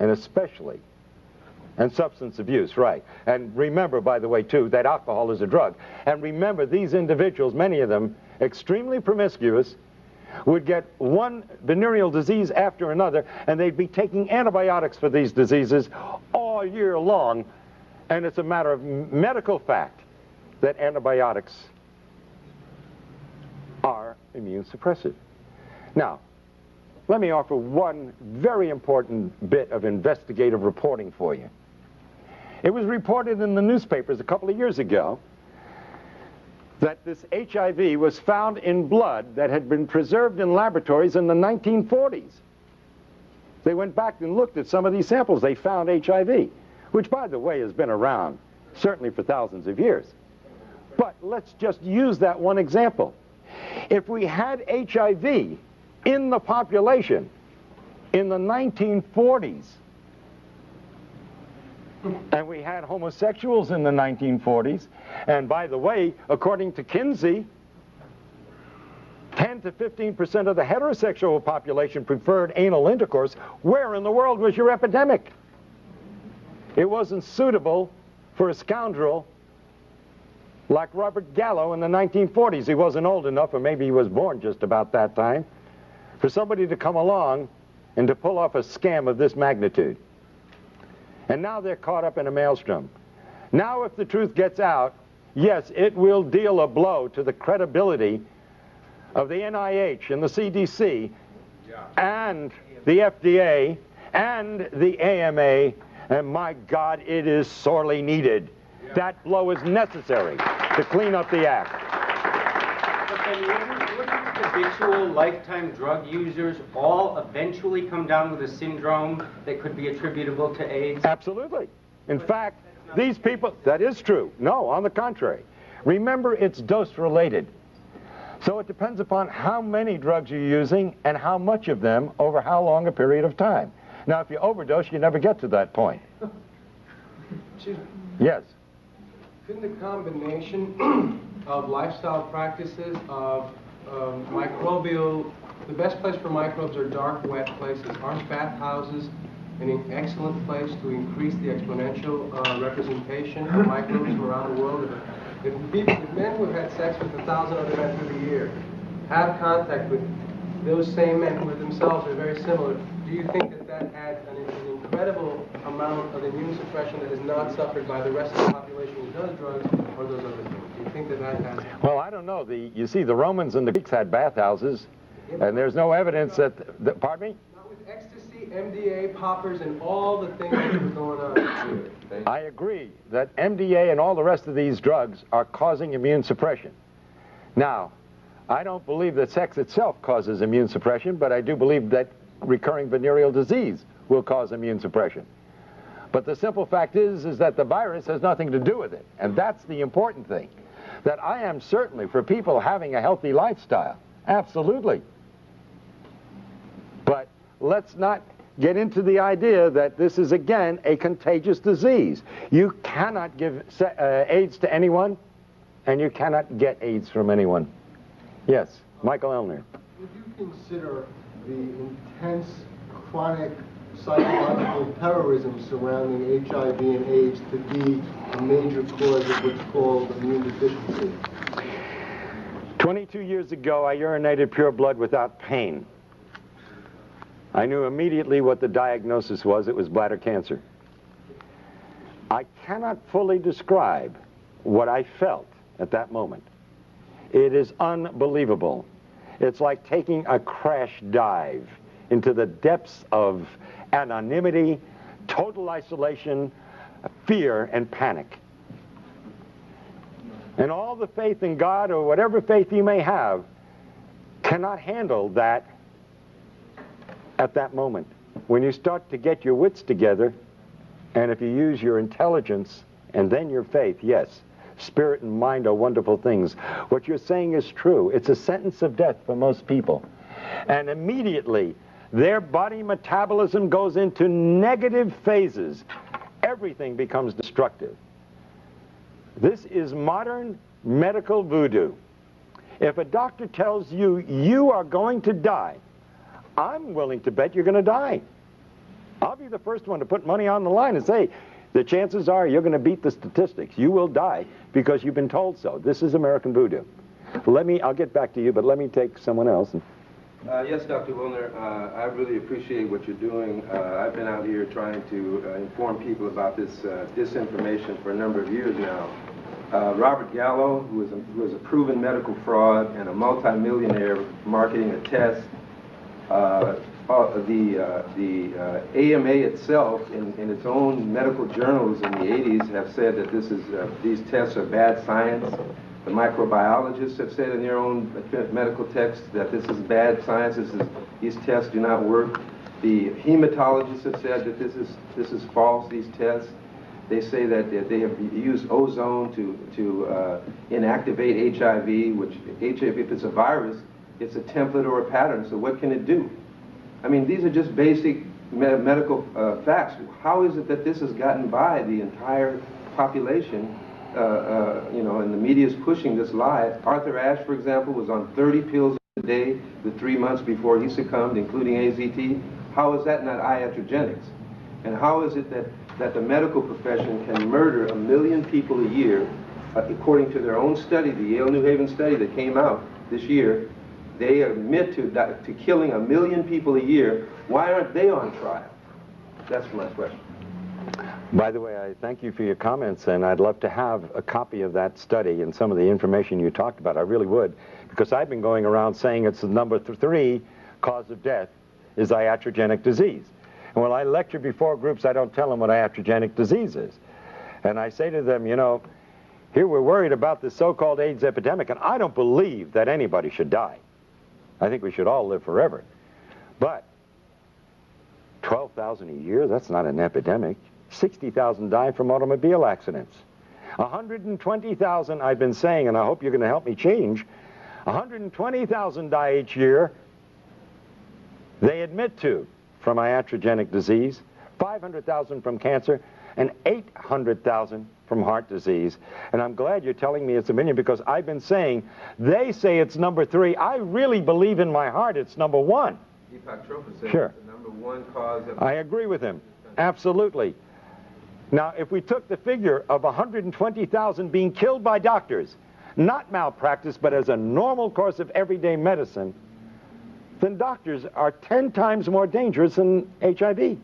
And especially, and substance abuse, right. And remember, by the way, too, that alcohol is a drug. And remember, these individuals, many of them, extremely promiscuous, would get one venereal disease after another, and they'd be taking antibiotics for these diseases all year long. And it's a matter of medical fact that antibiotics are immune suppressive. Now, let me offer one very important bit of investigative reporting for you. It was reported in the newspapers a couple of years ago that this HIV was found in blood that had been preserved in laboratories in the 1940s. They went back and looked at some of these samples. They found HIV, which, by the way, has been around certainly for thousands of years. But let's just use that one example. If we had HIV in the population in the 1940s, and we had homosexuals in the 1940s, and by the way, according to Kinsey, 10 to 15% of the heterosexual population preferred anal intercourse, where in the world was your epidemic? It wasn't suitable for a scoundrel like Robert Gallo in the 1940s. He wasn't old enough, or maybe he was born just about that time, for somebody to come along and to pull off a scam of this magnitude. And now they're caught up in a maelstrom. Now if the truth gets out, yes, it will deal a blow to the credibility of the NIH and the CDC and the FDA, and the AMA, and my God, it is sorely needed. Yeah. That blow is necessary to clean up the act. But then wouldn't habitual lifetime drug users all eventually come down with a syndrome that could be attributable to AIDS? Absolutely. In fact, these people, that is true. No, on the contrary. Remember, it's dose related. So it depends upon how many drugs you're using and how much of them over how long a period of time. Now, if you overdose, you never get to that point. Yes. Couldn't the combination of lifestyle practices, of microbial, the best place for microbes are dark, wet places. Aren't bathhouses an excellent place to increase the exponential representation of microbes from around the world? If men who have had sex with 1,000 other men through the year have contact with those same men who are themselves are very similar, do you think that that adds an incredible amount of immune suppression that is not suffered by the rest of the population who does drugs or those other things? Do you think that that has... Well, I don't know. You see, the Romans and the Greeks had bathhouses, and there's no evidence that pardon me? Not with ecstasy, MDA, poppers, and all the things that were going on. I agree that MDA and all the rest of these drugs are causing immune suppression. Now, I don't believe that sex itself causes immune suppression, but I do believe that recurring venereal disease will cause immune suppression. But the simple fact is that the virus has nothing to do with it. And that's the important thing. That I am certainly for people having a healthy lifestyle. Absolutely. But let's not get into the idea that this is, again, a contagious disease. You cannot give AIDS to anyone, and you cannot get AIDS from anyone. Yes, Michael Elner. Would you consider the intense chronic psychological terrorism surrounding HIV and AIDS to be a major cause of what's called immune deficiency? 22 years ago, I urinated pure blood without pain. I knew immediately what the diagnosis was. It was bladder cancer. I cannot fully describe what I felt at that moment. It is unbelievable. It's like taking a crash dive into the depths of anonymity, total isolation, fear, and panic. And all the faith in God, or whatever faith you may have, cannot handle that at that moment. When you start to get your wits together, and if you use your intelligence and then your faith, yes, spirit and mind are wonderful things. What you're saying is true. It's a sentence of death for most people. And immediately, their body metabolism goes into negative phases. Everything becomes destructive. This is modern medical voodoo. If a doctor tells you, you are going to die, I'm willing to bet you're going to die. I'll be the first one to put money on the line and say, the chances are you're going to beat the statistics. You will die because you've been told so. This is American voodoo. I'll get back to you, but let me take someone else. Yes, Dr. Wilner, I really appreciate what you're doing. I've been out here trying to inform people about this disinformation for a number of years now. Robert Gallo, who is a proven medical fraud and a multimillionaire marketing a test, the AMA itself, in its own medical journals in the 80s, have said that these tests are bad science. The microbiologists have said in their own medical texts that this is bad science. These tests do not work. The hematologists have said that this is false. These tests. They say that they have used ozone to inactivate HIV, which HIV, if it's a virus, it's a template or a pattern. So what can it do? I mean, these are just basic medical facts. How is it that this has gotten by the entire population? And the media is pushing this lie. Arthur Ashe, for example, was on 30 pills a day the 3 months before he succumbed, including AZT. How is that not iatrogenics? And how is it that the medical profession can murder 1 million people a year, according to their own study, the Yale New Haven study that came out this year? They admit to killing 1 million people a year. Why aren't they on trial? That's my question. By the way, I thank you for your comments, and I'd love to have a copy of that study and some of the information you talked about. I really would, because I've been going around saying it's the number 3 cause of death is iatrogenic disease. And when I lecture before groups, I don't tell them what iatrogenic disease is. And I say to them, you know, here we're worried about this so-called AIDS epidemic, and I don't believe that anybody should die. I think we should all live forever. But 12,000 a year, that's not an epidemic. 60,000 die from automobile accidents. 120,000, I've been saying, and I hope you're going to help me change, 120,000 die each year, they admit to, from iatrogenic disease, 500,000 from cancer, and 800,000 from heart disease. And I'm glad you're telling me it's a million, because I've been saying, they say it's number 3. I really believe in my heart it's number 1. Deepak Chopra said Sure. the number 1 cause of... I agree with him. Absolutely. Now, if we took the figure of 120,000 being killed by doctors, not malpractice, but as a normal course of everyday medicine, then doctors are 10 times more dangerous than HIV.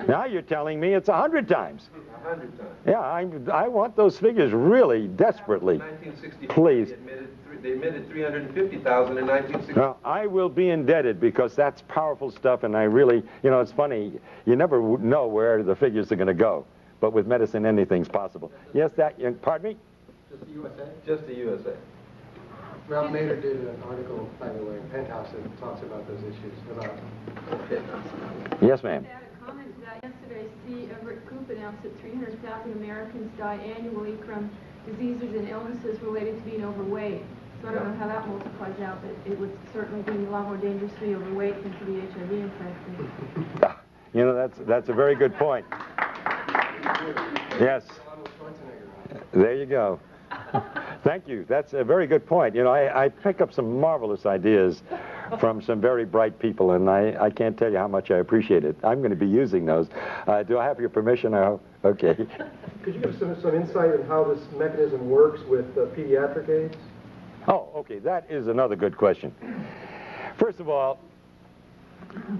Now you're telling me it's 100 times. 100 times. Yeah, I want those figures really desperately. 1964, Please. They admitted 350,000 in 1960. Well, I will be indebted, because that's powerful stuff, and I really, you know, it's funny, you never know where the figures are going to go, but with medicine anything's possible. Yes, pardon me? Just the USA? Just the USA. Ralph Nader did an article, by the way, in Penthouse that talks about those issues. Yes, ma'am. To add a comment to that, yesterday, C. Everett Koop announced that 300,000 Americans die annually from diseases and illnesses related to being overweight. So I don't know how that multiplies out, but it would certainly be a lot more dangerous to be overweight than to be HIV infected. You know, that's a very good point. Yes. There you go. Thank you. That's a very good point. You know, I pick up some marvelous ideas from some very bright people, and I can't tell you how much I appreciate it. I'm going to be using those. Do I have your permission? Okay. Could you give some insight on how this mechanism works with pediatric AIDS? Oh, okay. That is another good question. First of all,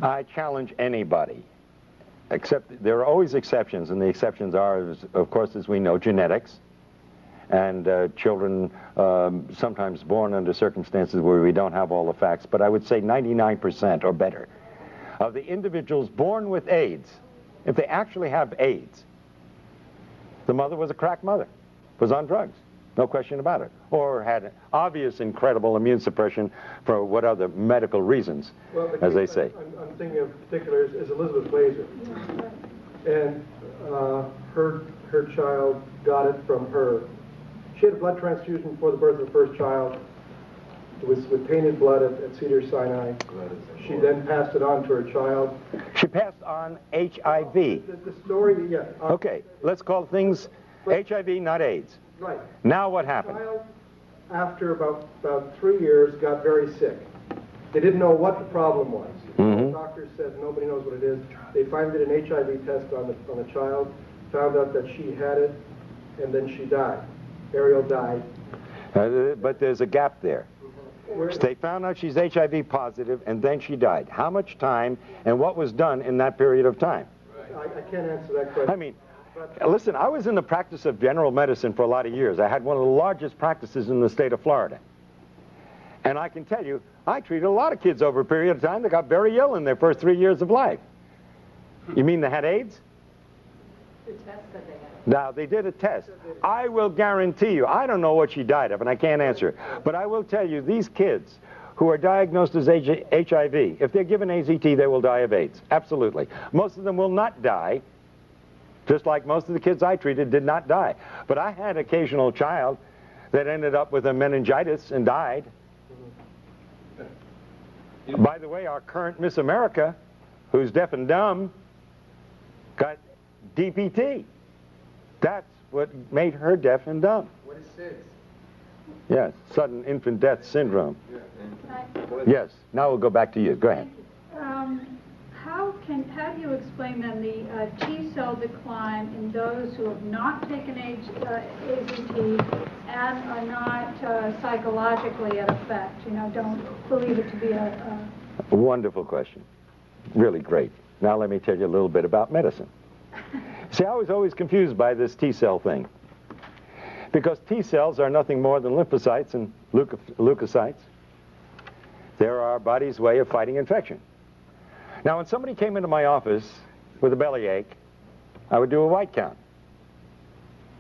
I challenge anybody, except there are always exceptions, and the exceptions are, of course, as we know, genetics, and children sometimes born under circumstances where we don't have all the facts, but I would say 99% or better of the individuals born with AIDS, if they actually have AIDS, the mother was a crack mother, was on drugs, no question about it, or had obvious incredible immune suppression for what other medical reasons, Well, as they say. I'm thinking of particular is Elizabeth Blazer, and her child got it from her. She had a blood transfusion before the birth of her first child. It was with tainted blood at Cedars-Sinai. She then passed it on to her child. She passed on HIV. The story, yeah. Okay, let's call things HIV, not AIDS. Right. Now what happened? The child, after about 3 years, got very sick. They didn't know what the problem was. Mhm. The doctors said nobody knows what it is. They finally did an HIV test on the child, found out that she had it, and then she died. Ariel died. But there's a gap there. They found out she's HIV positive, and then she died. How much time and what was done in that period of time? I can't answer that question. I mean, listen, I was in the practice of general medicine for a lot of years. I had one of the largest practices in the state of Florida. And I can tell you, I treated a lot of kids over a period of time that got very ill in their first 3 years of life. You mean they had AIDS? The test that they had. Now, they did a test. I will guarantee you, I don't know what she died of, and I can't answer, but I will tell you, these kids who are diagnosed as HIV, if they're given AZT, they will die of AIDS. Absolutely. Most of them will not die, just like most of the kids I treated did not die. But I had an occasional child that ended up with a meningitis and died. By the way, our current Miss America, who's deaf and dumb, got DPT. That's what made her deaf and dumb. What is SIDS? Yes, sudden infant death syndrome. Hi. Yes, now we'll go back to you. Go ahead. How do you explain then the T-cell decline in those who have not taken AZT and are not psychologically at effect? You know, don't believe it to be a Wonderful question. Really great. Now let me tell you a little bit about medicine. See, I was always confused by this T-cell thing, because T-cells are nothing more than lymphocytes and leukocytes. They're our body's way of fighting infection. Now, when somebody came into my office with a bellyache, I would do a white count,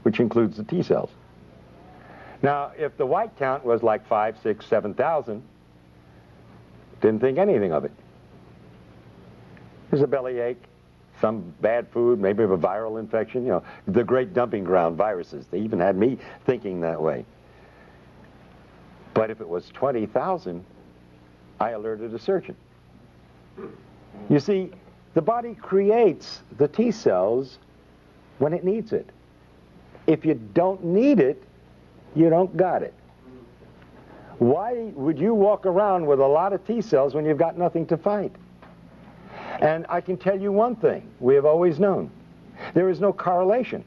which includes the T cells. Now, if the white count was like 5, 6, 7,000, didn't think anything of it. There's a bellyache, some bad food, maybe of a viral infection, you know, the great dumping ground viruses. They even had me thinking that way. But if it was 20,000, I alerted a surgeon. You see, the body creates the T cells when it needs it. If you don't need it, you don't got it. Why would you walk around with a lot of T cells when you've got nothing to fight? And I can tell you one thing we have always known. There is no correlation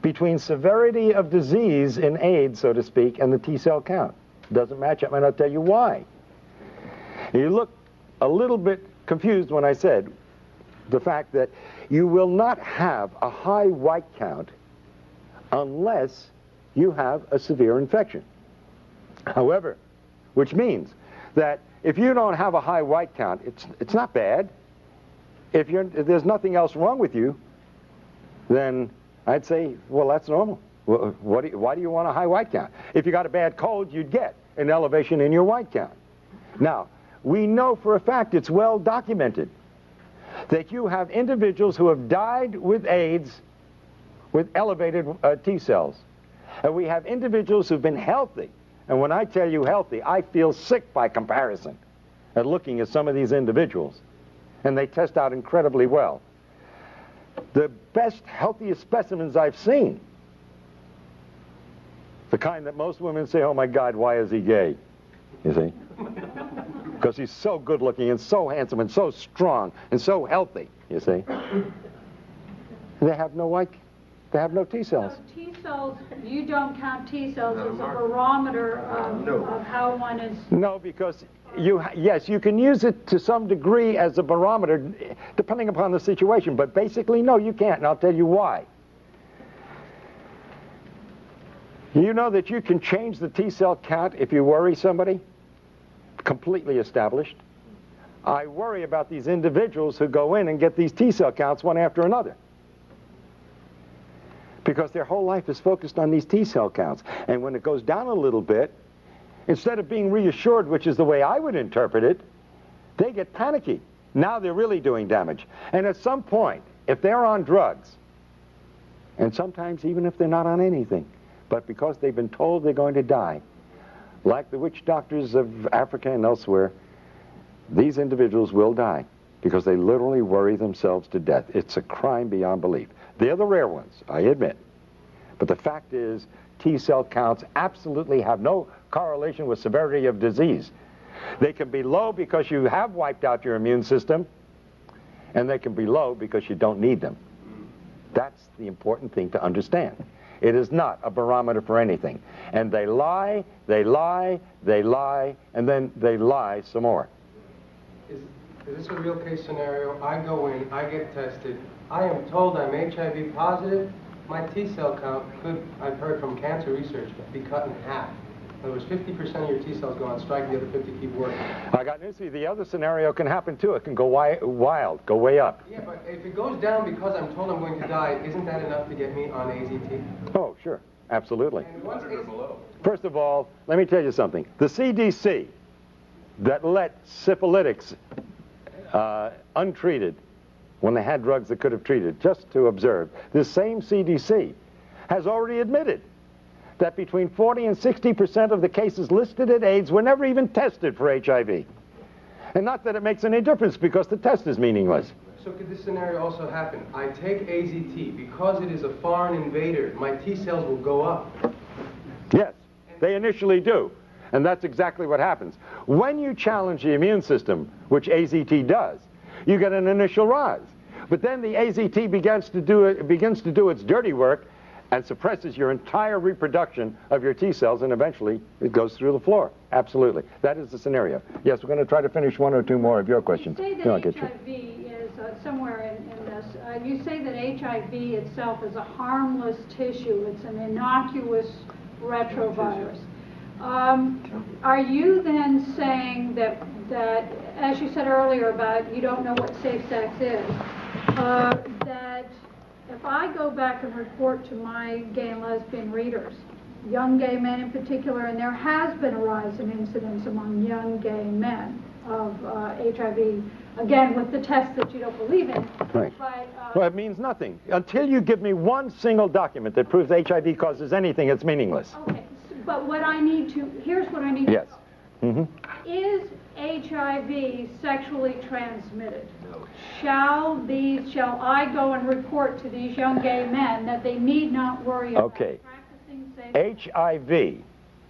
between severity of disease in AIDS, so to speak, and the T cell count. It doesn't match up, and I'll tell you why. You look a little bit confused when I said the fact that you will not have a high white count unless you have a severe infection. However, which means that if you don't have a high white count, it's not bad. If there's nothing else wrong with you, then I'd say, well, that's normal. Well, why do you want a high white count? If you got a bad cold, you'd get an elevation in your white count. Now, we know for a fact, it's well documented, that you have individuals who have died with AIDS with elevated T cells. And we have individuals who've been healthy. And when I tell you healthy, I feel sick by comparison at looking at some of these individuals. And they test out incredibly well. The best, healthiest specimens I've seen, the kind that most women say, oh my God, why is he gay? You see? Because he's so good looking and so handsome and so strong and so healthy, you see? They have no white, they have no T cells. So T cells, you don't count T cells as a barometer of how one is... No, because yes, you can use it to some degree as a barometer, depending upon the situation, but basically, no, you can't, and I'll tell you why. You know that you can change the T cell count if you worry somebody? Completely established. I worry about these individuals who go in and get these T cell counts one after another, because their whole life is focused on these T cell counts. And when it goes down a little bit, instead of being reassured, which is the way I would interpret it, they get panicky. Now they're really doing damage. And at some point, if they're on drugs, and sometimes even if they're not on anything, but because they've been told they're going to die, like the witch doctors of Africa and elsewhere, these individuals will die because they literally worry themselves to death. It's a crime beyond belief. They're the rare ones, I admit. But the fact is, T cell counts absolutely have no correlation with severity of disease. They can be low because you have wiped out your immune system, and they can be low because you don't need them. That's the important thing to understand. It is not a barometer for anything. And they lie, they lie, they lie, and then they lie some more. Is this a real case scenario? I go in, I get tested, I am told I'm HIV positive, my T cell count could, I've heard from cancer research, be cut in half. In other words, 50% of your T cells go on strike, the other 50 keep working. I got news for you. The other scenario can happen too. It can go wild, go way up. Yeah, but if it goes down because I'm told I'm going to die, isn't that enough to get me on AZT? Oh, sure. Absolutely. And once First of all, let me tell you something. The CDC that let syphilitics untreated when they had drugs that could have treated, just to observe, this same CDC has already admitted that between 40 and 60% of the cases listed at AIDS were never even tested for HIV. And not that it makes any difference because the test is meaningless. So could this scenario also happen? I take AZT, because it is a foreign invader, my T cells will go up. Yes, they initially do. And that's exactly what happens. When you challenge the immune system, which AZT does, you get an initial rise. But then the AZT begins to do its dirty work and suppresses your entire reproduction of your T cells, and eventually it goes through the floor. Absolutely. That is the scenario. Yes, we're going to try to finish one or two more of your questions. You say that HIV is somewhere in this. You say that HIV itself is a harmless tissue. It's an innocuous retrovirus. Are you then saying that, as you said earlier about you don't know what safe sex is, that if I go back and report to my gay and lesbian readers, young gay men in particular, and there has been a rise in incidence among young gay men of HIV, again, with the test that you don't believe in. Right. But, Well, it means nothing. Until you give me one single document that proves HIV causes anything, it's meaningless. okay, but what I need to, here's what I need Yes. to know. Mm-hmm. Is HIV sexually transmitted? Shall I go and report to these young gay men that they need not worry about practicing safe? HIV,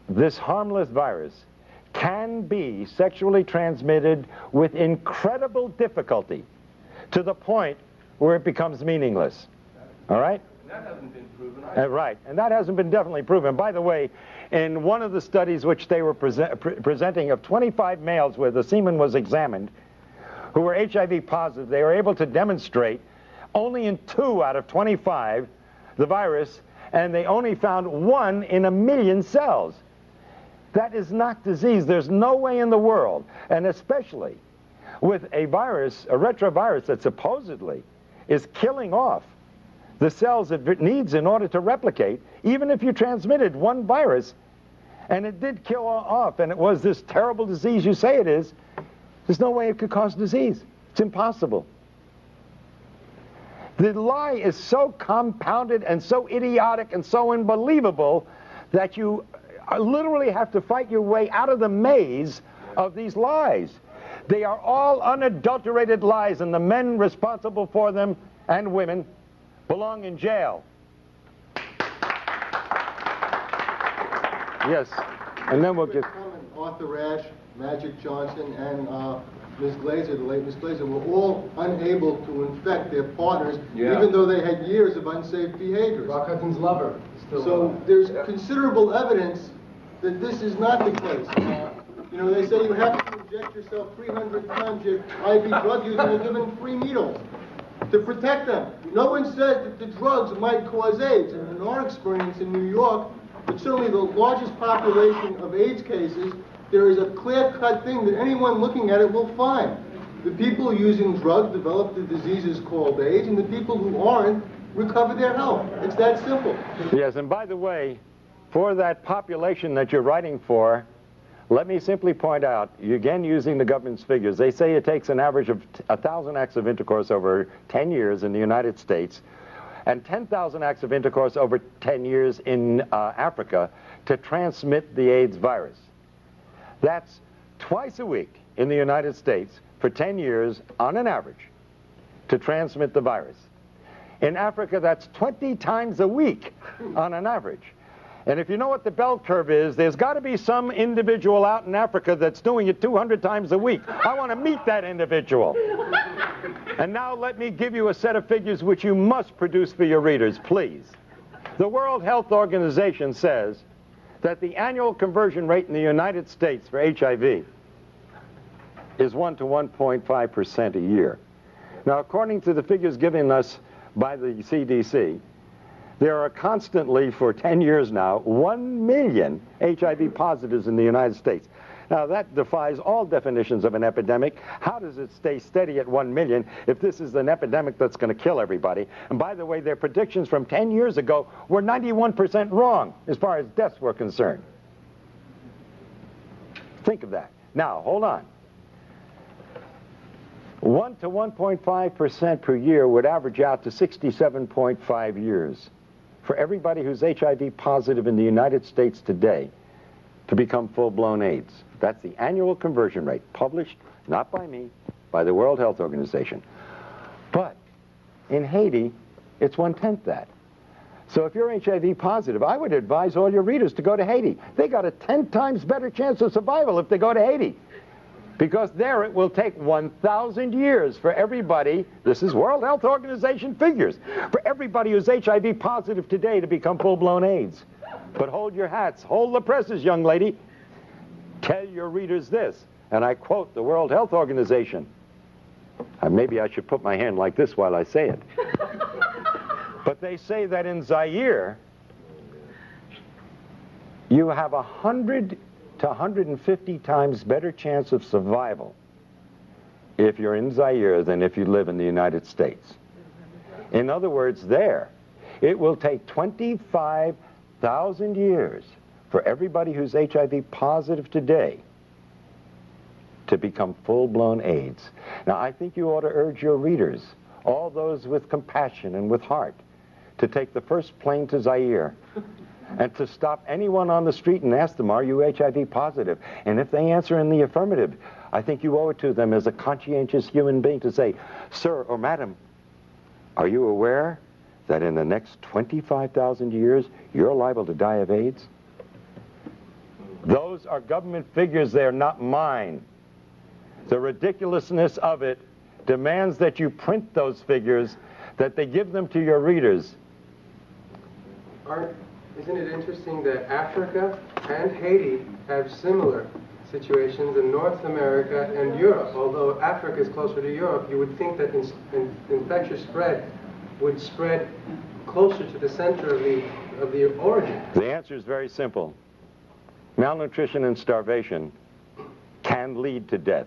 this harmless virus, can be sexually transmitted with incredible difficulty to the point where it becomes meaningless. All right? That hasn't been proven either. Right, and that hasn't been definitely proven. By the way, in one of the studies which they were presenting of 25 males where the semen was examined, who were HIV positive, they were able to demonstrate only in 2 out of 25 the virus, and they only found 1 in 1,000,000 cells. That is not disease. There's no way in the world, and especially with a virus, a retrovirus that supposedly is killing off the cells it needs in order to replicate, even if you transmitted 1 virus, and it did kill off, and it was this terrible disease you say it is, there's no way it could cause disease. It's impossible. The lie is so compounded and so idiotic and so unbelievable that you literally have to fight your way out of the maze of these lies. They are all unadulterated lies, and the men responsible for them, and women, belong in jail. Yes, and then we'll just... Arthur Ashe, Magic Johnson, and Ms. Glazer, the late Ms. Glazer, were all unable to infect their partners, even though they had years of unsafe behaviors. Rock Hudson's lover. So there's considerable evidence that this is not the case. You know, they say you have to inject yourself 300 times. Your IV drug users are given free needles to protect them. No one says that the drugs might cause AIDS. And in our experience in New York, but certainly the largest population of AIDS cases, there is a clear-cut thing that anyone looking at it will find. The people using drugs develop the diseases called AIDS, and the people who aren't recover their health. It's that simple. Yes, and by the way, for that population that you're writing for, let me simply point out, again using the government's figures, they say it takes an average of 1,000 acts of intercourse over 10 years in the United States, and 10,000 acts of intercourse over 10 years in Africa to transmit the AIDS virus. That's twice a week in the United States for 10 years on an average to transmit the virus. In Africa, that's 20 times a week on an average. And if you know what the bell curve is, there's got to be some individual out in Africa that's doing it 200 times a week. I want to meet that individual. And now let me give you a set of figures which you must produce for your readers, please. The World Health Organization says that the annual conversion rate in the United States for HIV is 1 to 1.5% a year. Now, according to the figures given us by the CDC, there are constantly, for 10 years now, 1 million HIV positives in the United States. Now, that defies all definitions of an epidemic. How does it stay steady at 1 million if this is an epidemic that's going to kill everybody? And by the way, their predictions from 10 years ago were 91% wrong as far as deaths were concerned. Think of that. Now, hold on. 1 to 1.5% per year would average out to 67.5 years for everybody who's HIV positive in the United States today to become full-blown AIDS. That's the annual conversion rate, published not by me, by the World Health Organization. But in Haiti, it's 1/10 that. So if you're HIV positive, I would advise all your readers to go to Haiti. They got a 10 times better chance of survival if they go to Haiti. Because there it will take 1,000 years for everybody, this is World Health Organization figures, for everybody who's HIV positive today to become full-blown AIDS. But hold your hats, hold the presses, young lady. Tell your readers this, and I quote the World Health Organization. Maybe I should put my hand like this while I say it. But they say that in Zaire, you have 100 to 150 times better chance of survival if you're in Zaire than if you live in the United States. In other words, there, it will take 25,000 years for everybody who's HIV positive today to become full-blown AIDS. Now, I think you ought to urge your readers, all those with compassion and with heart, to take the first plane to Zaire and to stop anyone on the street and ask them, are you HIV positive? And if they answer in the affirmative, I think you owe it to them as a conscientious human being to say, sir or madam, are you aware that in the next 25,000 years, you're liable to die of AIDS? Those are government figures, they're not mine. The ridiculousness of it demands that you print those figures, that they give them to your readers. Isn't it interesting that Africa and Haiti have similar situations in North America and Europe? Although Africa is closer to Europe, you would think that infectious spread would spread closer to the center of the origin. The answer is very simple. Malnutrition and starvation can lead to death,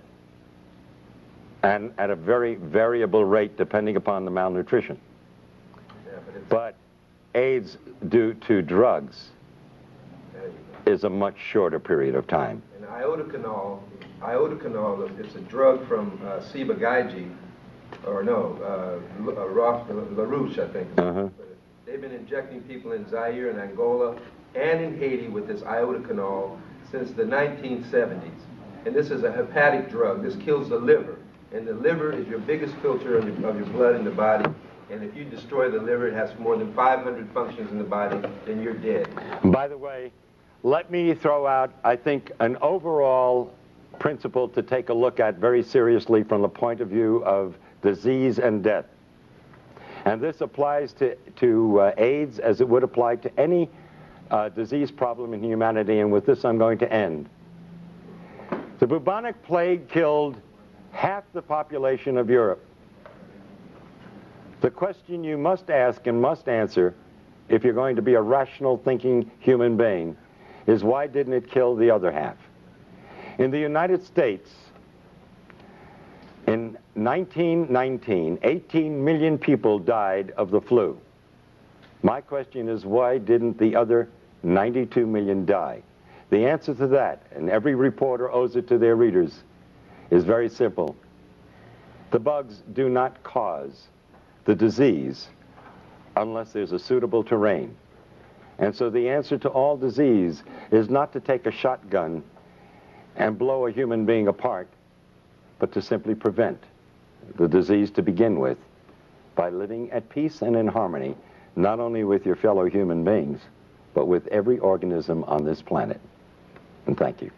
and at a very variable rate depending upon the malnutrition. But AIDS due to drugs is a much shorter period of time. And iodocanol, it's a drug from Ciba Geigy, or no, LaRouche, I think. They've been injecting people in Zaire and Angola and in Haiti with this iodocanol since the 1970s. And this is a hepatic drug. This kills the liver. And the liver is your biggest filter of your blood in the body. And if you destroy the liver, it has more than 500 functions in the body, then you're dead. By the way, let me throw out, I think, an overall principle to take a look at very seriously from the point of view of disease and death. And this applies to AIDS as it would apply to any disease problem in humanity, and with this I'm going to end. The bubonic plague killed half the population of Europe. The question you must ask and must answer, if you're going to be a rational thinking human being, is why didn't it kill the other half? In the United States, in 1919, 18 million people died of the flu. My question is, why didn't the other 92 million die? The answer to that, and every reporter owes it to their readers, is very simple. The bugs do not cause the disease unless there's a suitable terrain. And so the answer to all disease is not to take a shotgun and blow a human being apart, but to simply prevent the disease to begin with by living at peace and in harmony, not only with your fellow human beings, but with every organism on this planet. And thank you.